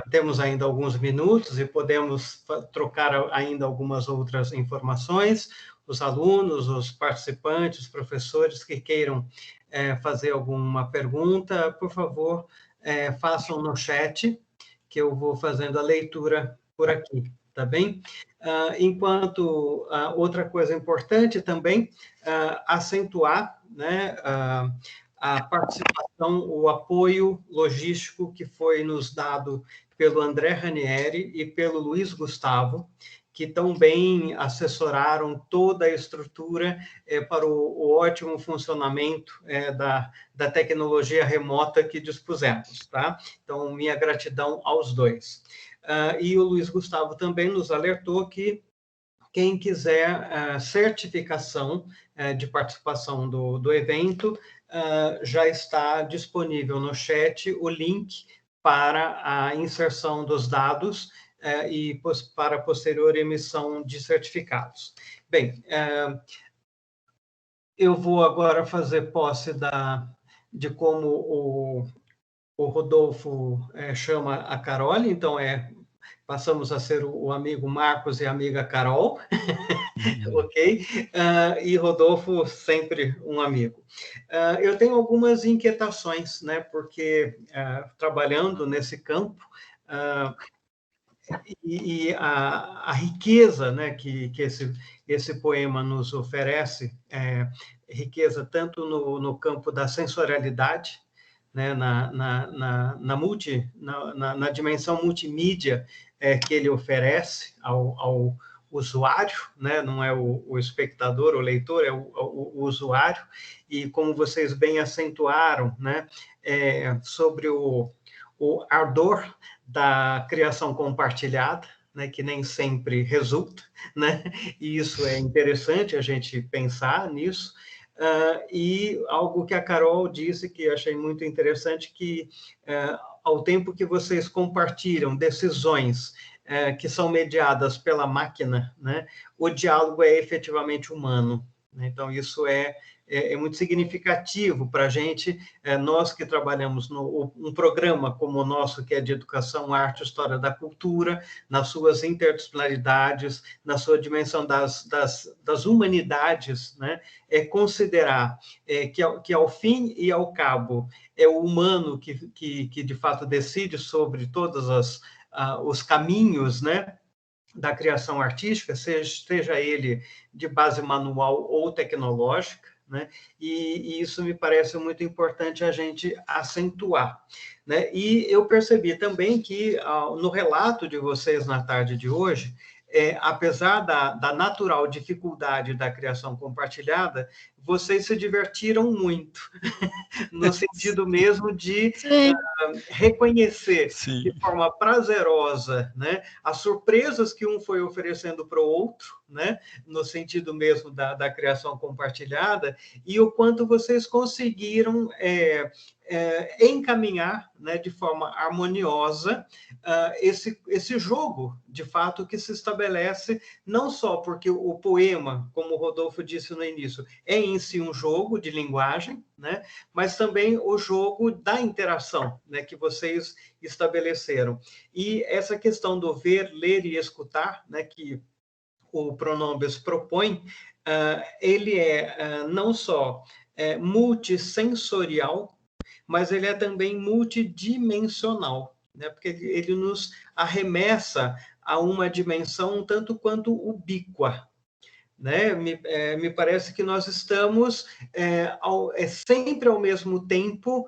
temos ainda alguns minutos e podemos trocar ainda algumas outras informações. Os alunos, os participantes, os professores que queiram fazer alguma pergunta, por favor, façam no chat, que eu vou fazendo a leitura por aqui, tá bem? Enquanto outra coisa importante também, acentuar, né, a participação, o apoio logístico que foi nos dado pelo André Ranieri e pelo Luiz Gustavo, que também assessoraram toda a estrutura para o ótimo funcionamento da tecnologia remota que dispusemos, tá? Então, minha gratidão aos dois. E o Luiz Gustavo também nos alertou que quem quiser certificação de participação do evento, já está disponível no chat o link para a inserção dos dados e para a posterior emissão de certificados. Bem, eu vou agora fazer posse de como o Rodolfo chama a Carol, então passamos a ser o amigo Marcos e a amiga Carol, ok? E Rodolfo, sempre um amigo. Eu tenho algumas inquietações, né? Porque trabalhando nesse campo, e a riqueza, né, que esse poema nos oferece, riqueza tanto no campo da sensorialidade, né, na dimensão multimídia que ele oferece ao usuário, né, não é o espectador, o leitor, é o usuário, e como vocês bem acentuaram, né, sobre o ardor da criação compartilhada, né, que nem sempre resulta, né, e isso é interessante a gente pensar nisso. E algo que a Carol disse que achei muito interessante, que ao tempo que vocês compartilham decisões que são mediadas pela máquina, né, o diálogo é efetivamente humano. Né? Então, isso é muito significativo para a gente, nós que trabalhamos um programa como o nosso, que é de Educação, Arte e História da Cultura, nas suas interdisciplinaridades, na sua dimensão das humanidades, né? Considerar que ao fim e ao cabo é o humano que de fato decide sobre todos os caminhos, né, da criação artística, seja ele de base manual ou tecnológica, né? E isso me parece muito importante a gente acentuar, né? E eu percebi também que no relato de vocês na tarde de hoje, apesar da natural dificuldade da criação compartilhada, vocês se divertiram muito, no sentido mesmo de reconhecer de forma prazerosa, né, as surpresas que um foi oferecendo para o outro, né, no sentido mesmo da criação compartilhada, e o quanto vocês conseguiram encaminhar, né, de forma harmoniosa esse jogo, de fato, que se estabelece não só porque o poema, como o Rodolfo disse no início, é em si um jogo de linguagem, né, mas também o jogo da interação, né, que vocês estabeleceram. E essa questão do ver, ler e escutar, né, que o Pronombres propõe, ele não só multissensorial, mas ele é também multidimensional, né? Porque ele nos arremessa a uma dimensão um tanto quanto ubíqua, né? Me parece que nós estamos sempre ao mesmo tempo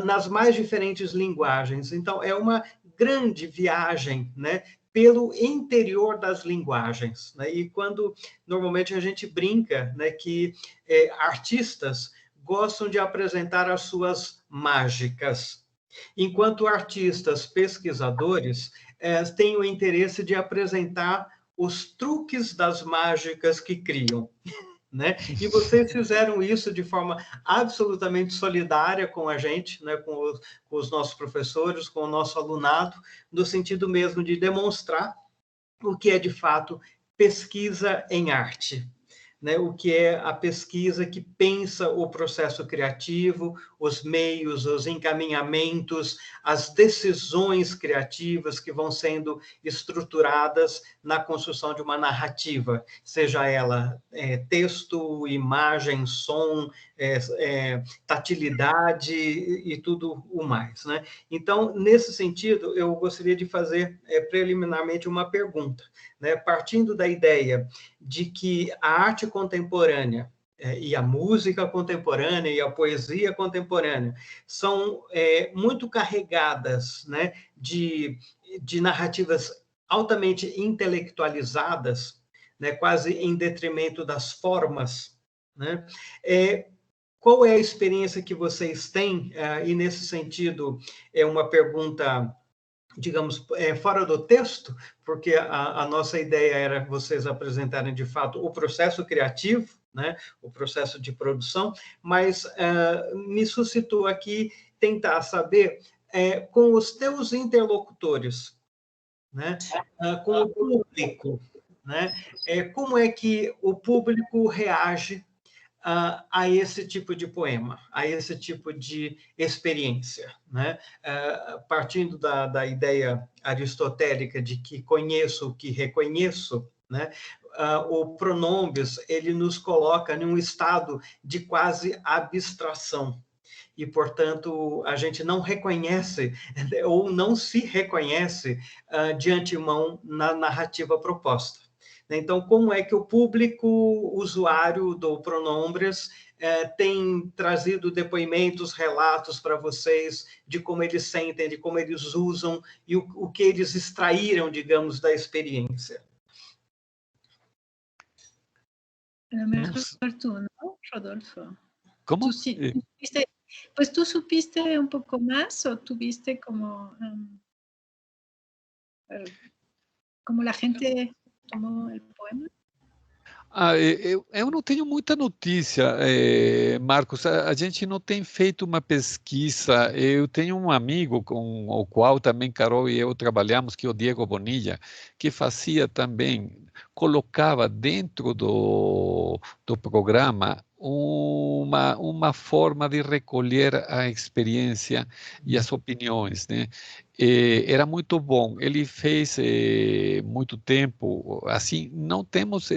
nas mais diferentes linguagens. Então, é uma grande viagem, né, pelo interior das linguagens, né? E quando normalmente a gente brinca, né, que artistas gostam de apresentar as suas mágicas, enquanto artistas pesquisadores têm o interesse de apresentar os truques das mágicas que criam, né? E vocês fizeram isso de forma absolutamente solidária com a gente, né? Com os nossos professores, com o nosso alunado, no sentido mesmo de demonstrar o que é, de fato, pesquisa em arte, né? O que é a pesquisa que pensa o processo criativo, os meios, os encaminhamentos, as decisões criativas que vão sendo estruturadas na construção de uma narrativa, seja ela texto, imagem, som, tatilidade e tudo o mais, né? Então, nesse sentido, eu gostaria de fazer preliminarmente uma pergunta, né? Partindo da ideia de que a arte contemporânea e a música contemporânea e a poesia contemporânea são muito carregadas, né, de narrativas altamente intelectualizadas, né, quase em detrimento das formas, né? Qual é a experiência que vocês têm? E nesse sentido, é uma pergunta, digamos, fora do texto, porque a nossa ideia era vocês apresentarem, de fato, o processo criativo, né, o processo de produção, mas me suscitou aqui tentar saber, com os teus interlocutores, né, com o público, né, como é que o público reage a esse tipo de poema, a esse tipo de experiência, né? Partindo da ideia aristotélica de que conheço o que reconheço, né? O Pronombres, ele nos coloca em um estado de quase abstração, e, portanto, a gente não reconhece ou não se reconhece de antemão na narrativa proposta. Então, como é que o público usuário do Pronombres tem trazido depoimentos, relatos para vocês de como eles sentem, de como eles usam e o que eles extraíram, digamos, da experiência? Mejor tú, ¿no, Rodolfo? ¿Cómo? Pues tú supiste un poco más o tuviste como la gente tomou o poema? Eu não tenho muita notícia, Marcos. A gente não tem feito uma pesquisa. Eu tenho um amigo com o qual também Carol e eu trabalhamos, que é o Diego Bonilla, que fazia também, colocava dentro do programa uma forma de recolher a experiência e as opiniões, né? Era muito bom. Ele fez muito tempo, assim, não temos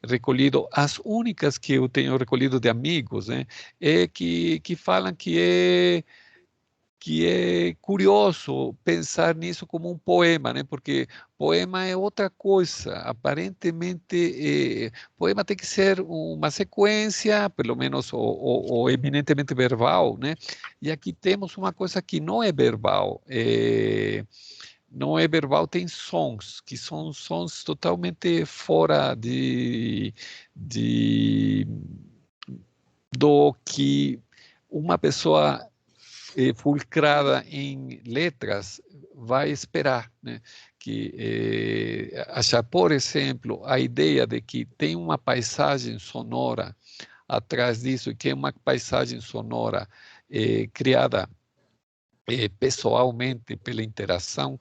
recolhido, as únicas que eu tenho recolhido de amigos, né, que falam que que é curioso pensar nisso como um poema, né? Porque poema é outra coisa. Aparentemente, poema tem que ser uma sequência, pelo menos, ou eminentemente verbal, né? E aqui temos uma coisa que não é verbal. Não é verbal, tem sons, que são sons totalmente fora do que uma pessoa fulcrada em letras vai esperar, né? Que achar, por exemplo, a ideia de que tem uma paisagem sonora atrás disso, e que é uma paisagem sonora criada pessoalmente pela interação,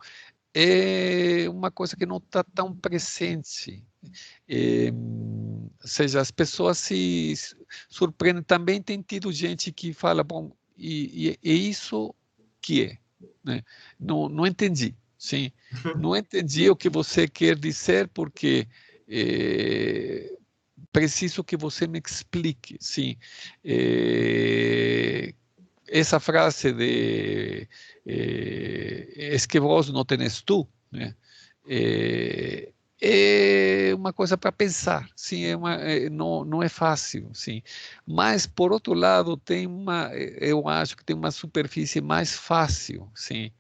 é uma coisa que não está tão presente. Ou seja, as pessoas se surpreendem. Também tem tido gente que fala, bom, e isso que é? Né? Não entendi, sim. Não entendi o que você quer dizer, porque preciso que você me explique, sim. Essa frase de es que vos não tenés tu, né? É uma coisa para pensar, sim, não é fácil, sim. Mas, por outro lado, eu acho que tem uma superfície mais fácil, sim,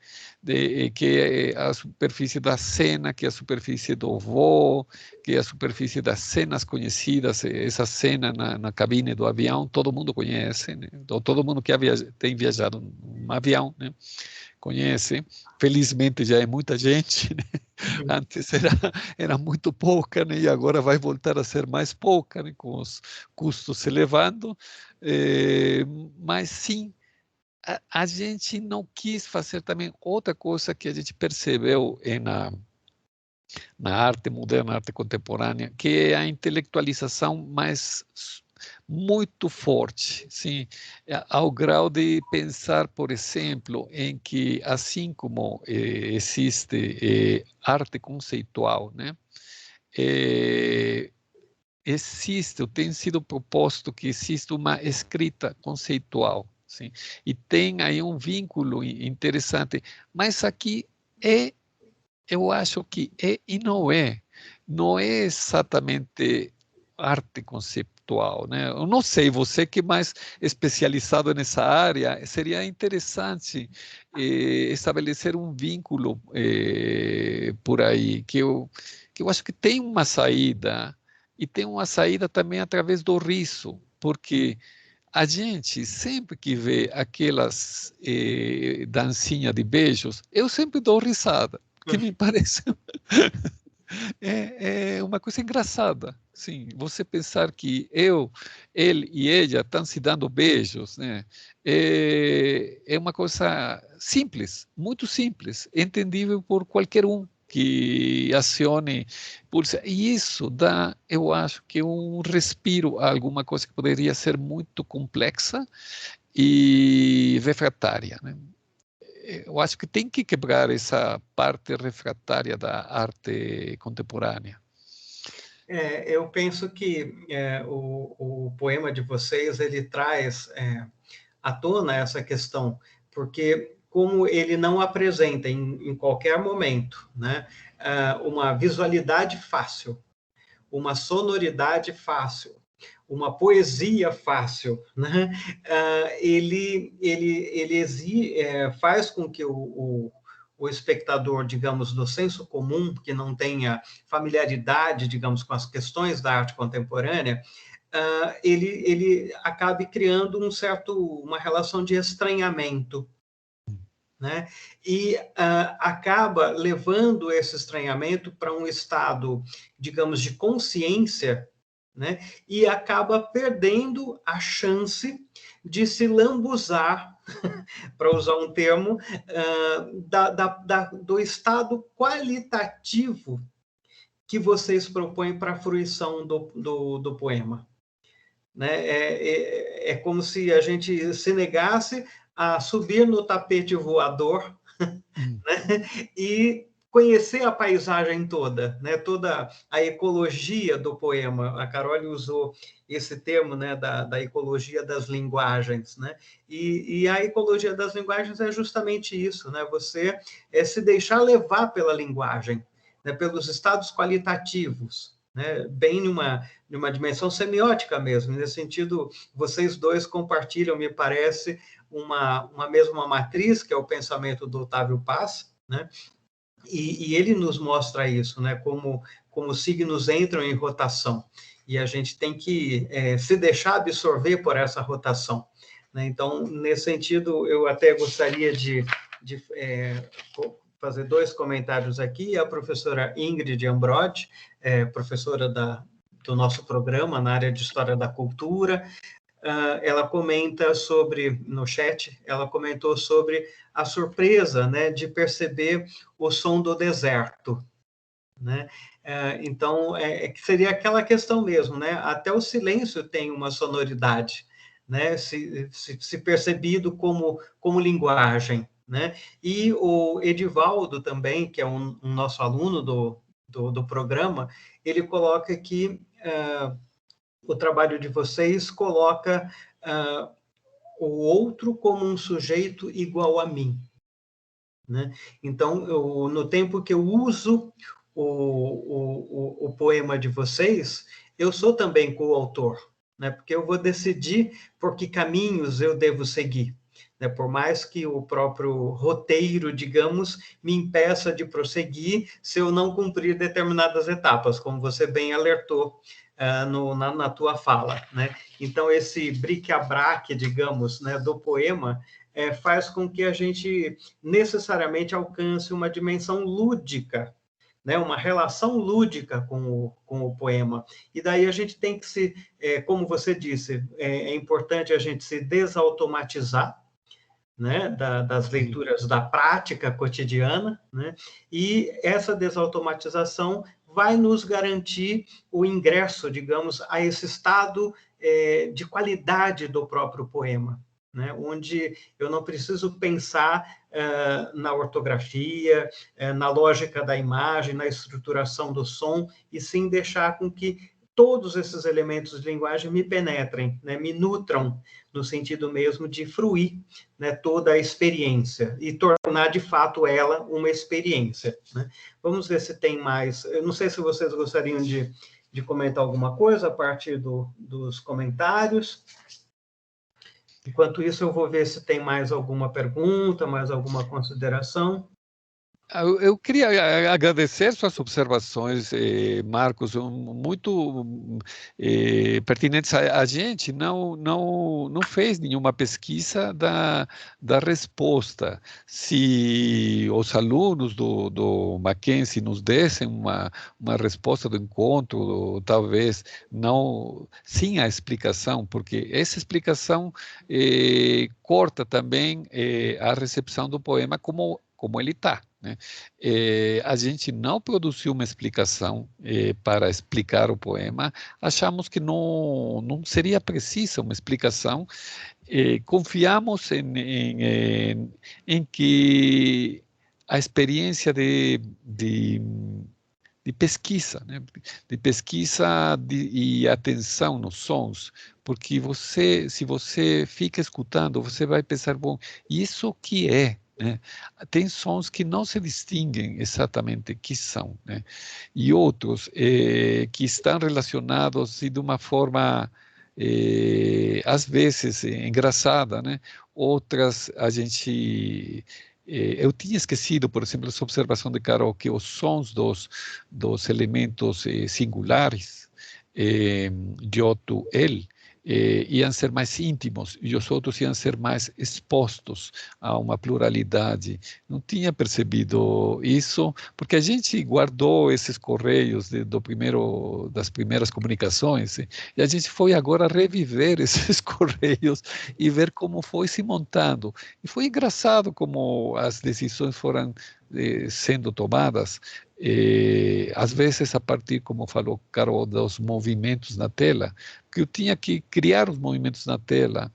que é a superfície da cena, que é a superfície do voo, que é a superfície das cenas conhecidas. Essa cena na cabine do avião, todo mundo conhece, né? Todo mundo que tem viajado num avião, né? Conhece. Felizmente já é muita gente, né? Antes era muito pouca, né? E agora vai voltar a ser mais pouca, né? Com os custos se elevando. Mas sim, a gente não quis fazer também outra coisa que a gente percebeu na arte moderna, arte contemporânea, que é a intelectualização mais muito forte, sim, ao grau de pensar, por exemplo, em que assim como existe arte conceitual, né, existe, tem sido proposto que existe uma escrita conceitual, sim, e tem aí um vínculo interessante, mas aqui eu acho que é e não é exatamente arte conceptual, né? Eu não sei, você que é mais especializado nessa área, seria interessante estabelecer um vínculo por aí, que eu acho que tem uma saída, e tem uma saída também através do riso, porque a gente sempre que vê aquelas dancinhas de beijos, eu sempre dou risada, que me parece é uma coisa engraçada. Sim, você pensar que ele e ela estão se dando beijos, né? É uma coisa simples, muito simples, entendível por qualquer um que acione pulsa. E isso dá, eu acho que um respiro a alguma coisa que poderia ser muito complexa e refratária, né? Eu acho que tem que quebrar essa parte refratária da arte contemporânea. Eu penso que o poema de vocês, ele traz à tona essa questão, porque como ele não apresenta em qualquer momento, né, uma visualidade fácil, uma sonoridade fácil, uma poesia fácil, né? Ele faz com que o espectador, digamos, do senso comum, que não tenha familiaridade, digamos, com as questões da arte contemporânea, ele acabe criando uma relação de estranhamento, né? E acaba levando esse estranhamento para um estado, digamos, de consciência, né? E acaba perdendo a chance de se lambuzar, para usar um termo, do estado qualitativo que vocês propõem para a fruição do poema. Né? É como se a gente se negasse a subir no tapete voador, né? E conhecer a paisagem toda, né? Toda a ecologia do poema. A Carole usou esse termo, né, da ecologia das linguagens, né? E a ecologia das linguagens é justamente isso, né? Você se deixar levar pela linguagem, né? Pelos estados qualitativos, né? Bem numa dimensão semiótica mesmo. Nesse sentido, vocês dois compartilham, me parece, uma mesma matriz, que é o pensamento do Otávio Paz, né? E ele nos mostra isso, né? Como signos entram em rotação, e a gente tem que se deixar absorver por essa rotação, né? Então, nesse sentido, eu até gostaria de fazer 2 comentários aqui. A professora Ingrid Ambrode, professora do nosso programa na área de História da Cultura, ela comenta sobre, no chat, ela comentou sobre a surpresa, né, de perceber o som do deserto, né? Então, que seria aquela questão mesmo, né? Até o silêncio tem uma sonoridade, né? Se percebido como linguagem, né? E o Edivaldo também, que é um nosso aluno do programa, ele coloca que o trabalho de vocês coloca o outro como um sujeito igual a mim, né? Então, no tempo que eu uso o poema de vocês, eu sou também coautor, né? Porque eu vou decidir por que caminhos eu devo seguir, né? Por mais que o próprio roteiro, digamos, me impeça de prosseguir se eu não cumprir determinadas etapas, como você bem alertou na tua fala, né? Então, esse bric-a-brac, digamos, né, do poema, faz com que a gente necessariamente alcance uma dimensão lúdica, né, uma relação lúdica com o poema. E daí a gente tem que como você disse, é importante a gente se desautomatizar, né, das leituras da prática cotidiana, né, e essa desautomatização vai nos garantir o ingresso, digamos, a esse estado de qualidade do próprio poema, né, onde eu não preciso pensar na ortografia, na lógica da imagem, na estruturação do som, e sim deixar com que todos esses elementos de linguagem me penetrem, né, me nutram, no sentido mesmo de fruir, né, toda a experiência e tornar, de fato, ela uma experiência, né? Vamos ver se tem mais. Eu não sei se vocês gostariam de comentar alguma coisa a partir dos comentários. Enquanto isso, eu vou ver se tem mais alguma pergunta, mais alguma consideração. Eu queria agradecer suas observações, Marcos, muito pertinentes. A gente não fez nenhuma pesquisa da resposta. Se os alunos do Mackenzie nos dessem uma resposta do encontro, talvez não, sim a explicação, porque essa explicação corta também a recepção do poema como ele está, né? A gente não produziu uma explicação para explicar o poema, achamos que não seria precisa uma explicação, confiamos em que a experiência de pesquisa, né? De pesquisa e atenção nos sons, porque se você fica escutando, você vai pensar, bom, isso que é? Né? Tem sons que não se distinguem exatamente que são, né? E outros que estão relacionados de uma forma, às vezes, engraçada, né? Outras a gente... eu tinha esquecido, por exemplo, essa observação de Carol, que os sons dos elementos singulares, J, L, iam ser mais íntimos e os outros iam ser mais expostos a uma pluralidade. Não tinha percebido isso, porque a gente guardou esses correios das primeiras comunicações, e a gente foi agora reviver esses correios e ver como foi se montando. E foi engraçado como as decisões foram sendo tomadas, às vezes a partir, como falou Carol, dos movimentos na tela, que eu tinha que criar os movimentos na tela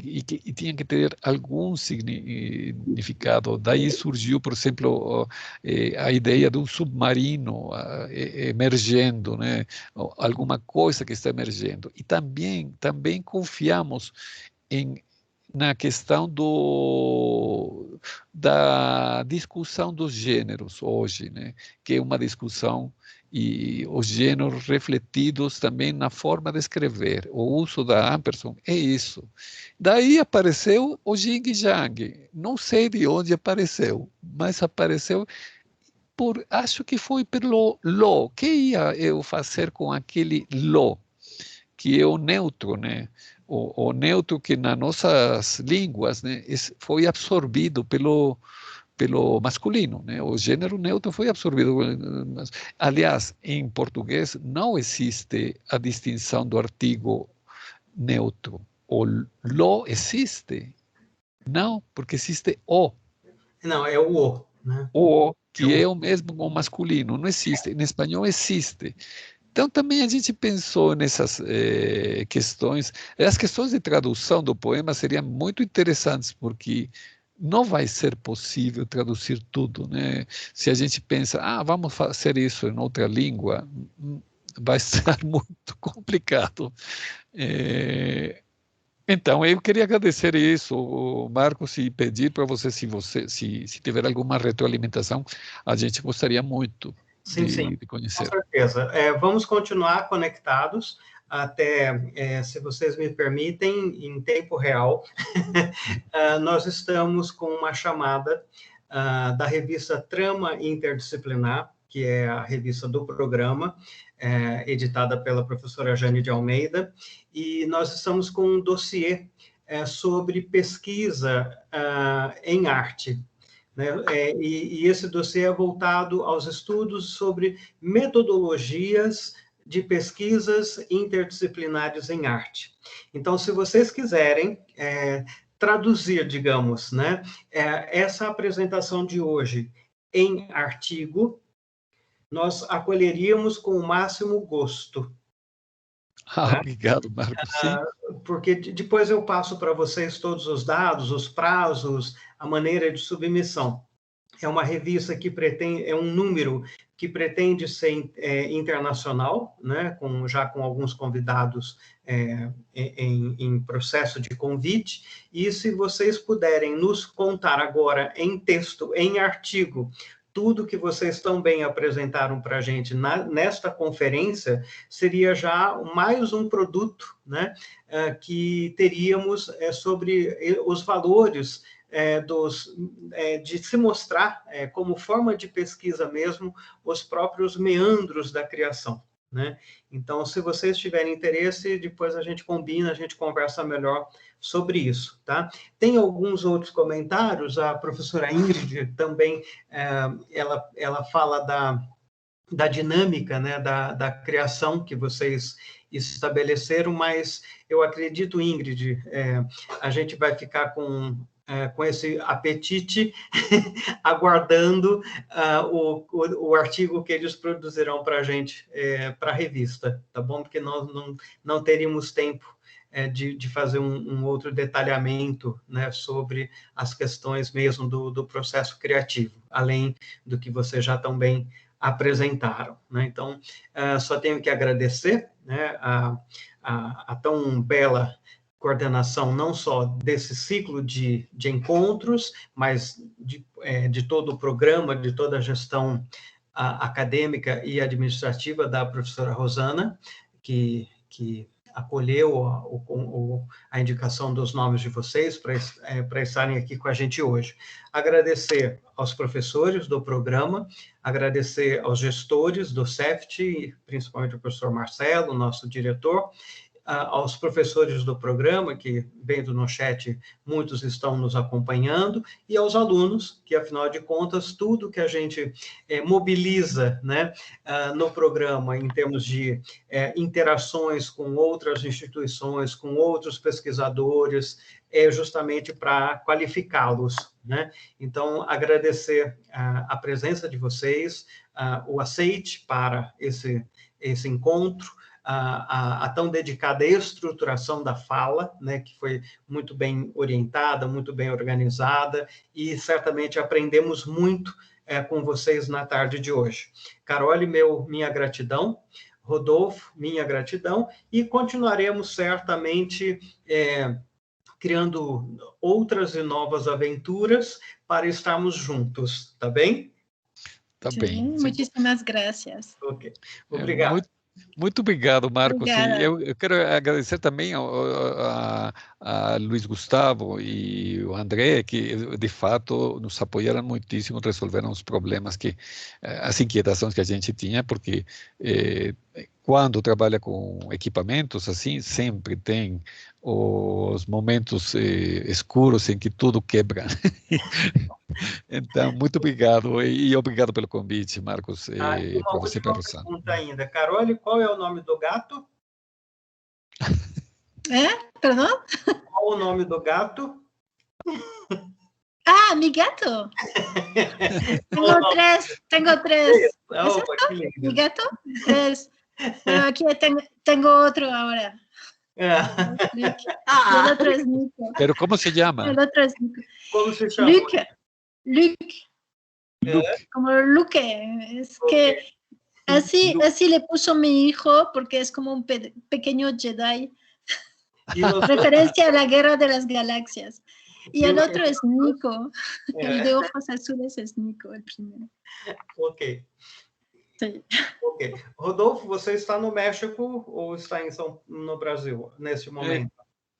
e tinha que ter algum significado. Daí surgiu, por exemplo, a ideia de um submarino emergendo, né? Alguma coisa que está emergendo. E também confiamos na questão da discussão dos gêneros hoje, né? Que é uma discussão, e os gêneros refletidos também na forma de escrever. O uso da Ampersand é isso. Daí apareceu o Jing Yang. Não sei de onde apareceu, mas apareceu acho que foi pelo lo. O que ia eu fazer com aquele lo, que é o neutro, né? O neutro que nas nossas línguas, né, foi absorvido pelo masculino, né? O gênero neutro foi absorvido. Aliás, em português não existe a distinção do artigo neutro. O lo existe. Não, porque existe o. Não, é o, né? O, que é o mesmo com o masculino. Não existe. Em espanhol existe. Então, também a gente pensou nessas questões. As questões de tradução do poema seriam muito interessantes, porque não vai ser possível traduzir tudo, né? Se a gente pensa, vamos fazer isso em outra língua, vai ser muito complicado. Então, eu queria agradecer isso, Marcos, e pedir para você, se tiver alguma retroalimentação, a gente gostaria muito de conhecer. Com certeza. Vamos continuar conectados até, se vocês me permitem, em tempo real. Nós estamos com uma chamada da revista Trama Interdisciplinar, que é a revista do programa, editada pela professora Jane de Almeida, e nós estamos com um dossiê sobre pesquisa em arte. Né? E esse dossiê é voltado aos estudos sobre metodologias de pesquisas interdisciplinares em arte. Então, se vocês quiserem traduzir, digamos, né, essa apresentação de hoje em artigo, nós acolheríamos com o máximo gosto. Né? Obrigado, Marcos. Porque depois eu passo para vocês todos os dados, os prazos, a maneira de submissão. É uma revista que é um número que pretende ser internacional, né, já com alguns convidados em processo de convite, e se vocês puderem nos contar agora em texto, em artigo, tudo que vocês tão bem apresentaram para a gente nesta conferência, seria já mais um produto, né, que teríamos sobre os valores de se mostrar, como forma de pesquisa mesmo, os próprios meandros da criação. Né? Então, se vocês tiverem interesse, depois a gente combina, a gente conversa melhor sobre isso. Tá? Tem alguns outros comentários, a professora Ingrid também, ela fala da dinâmica, né, da criação que vocês estabeleceram, mas eu acredito, Ingrid, a gente vai ficar com esse apetite, aguardando o artigo que eles produzirão para a gente, para a revista, tá bom? Porque nós não teríamos tempo de fazer um outro detalhamento, né, sobre as questões mesmo do processo criativo, além do que vocês já tão bem apresentaram. Né? Então, só tenho que agradecer, né, a tão bela coordenação não só desse ciclo de encontros, mas de todo o programa, de toda a gestão acadêmica e administrativa da professora Rosana, que acolheu a indicação dos nomes de vocês para estarem aqui com a gente hoje. Agradecer aos professores do programa, agradecer aos gestores do CEFT, principalmente o professor Marcelo, nosso diretor, aos professores do programa, que, vendo no chat, muitos estão nos acompanhando, e aos alunos, que, afinal de contas, tudo que a gente mobiliza, né, no programa, em termos de interações com outras instituições, com outros pesquisadores, é justamente para qualificá-los. Né? Então, agradecer a presença de vocês, o aceite para esse encontro, a tão dedicada estruturação da fala, né, que foi muito bem orientada, muito bem organizada, e certamente aprendemos muito com vocês na tarde de hoje. Carole, minha gratidão. Rodolfo, minha gratidão, e continuaremos certamente criando outras e novas aventuras para estarmos juntos, tá bem? Tá bem. Muitíssimas graças. Ok, obrigado. Muito obrigado, Marcos. Obrigada. Eu quero agradecer também a Luiz Gustavo e o André, que de fato nos apoiaram muitíssimo, resolveram os problemas as inquietações que a gente tinha, porque quando trabalha com equipamentos assim, sempre tem os momentos escuros em que tudo quebra. Então, muito obrigado e obrigado pelo convite, Marcos, para você uma pensar. Pergunta ainda, Carole, qual é o nome do gato? Perdão? Qual o nome do gato? Ah, mi gato. Tengo tres. Oh, que lindo. Mi gato es. Pero aquí tengo otro ahora. El otro es Nico. Pero ¿cómo se llama? El otro es Nico. ¿Cómo se llama? Luke. Como Luke. Es que así le puso mi hijo porque es como un pequeño Jedi. Referencia a la Guerra de las Galaxias. Y el otro es Nico. El de ojos azules es Nico, el primero. Ok. Sim. Ok. Rodolfo, você está no México ou está no Brasil nesse momento?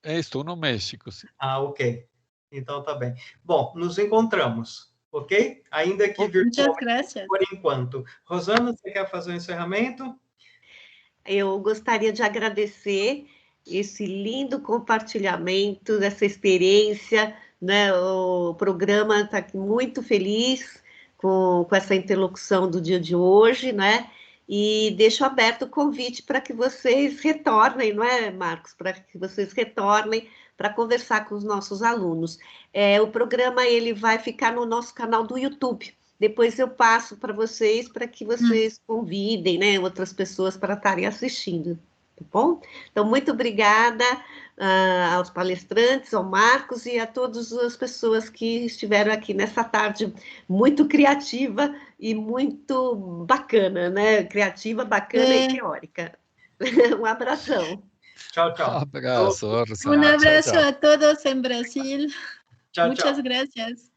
Estou no México. Sim. Ah, ok. Então tá bem. Bom, nos encontramos, ok? Ainda que virtualmente por enquanto. Rosana, você quer fazer o encerramento? Eu gostaria de agradecer esse lindo compartilhamento dessa experiência, né? O programa está muito feliz com essa interlocução do dia de hoje, né? E deixo aberto o convite para que vocês retornem, não é, Marcos? Para que vocês retornem para conversar com os nossos alunos. O programa ele vai ficar no nosso canal do YouTube. Depois eu passo para vocês, para que vocês convidem, né, outras pessoas para estarem assistindo. Tá bom? Então, muito obrigada aos palestrantes, ao Marcos e a todas as pessoas que estiveram aqui nessa tarde muito criativa e muito bacana, né? Criativa, bacana e teórica. Um abração. Tchau, tchau. Abraço, Um abraço a todos em Brasil. Tchau, Muchas tchau. gracias.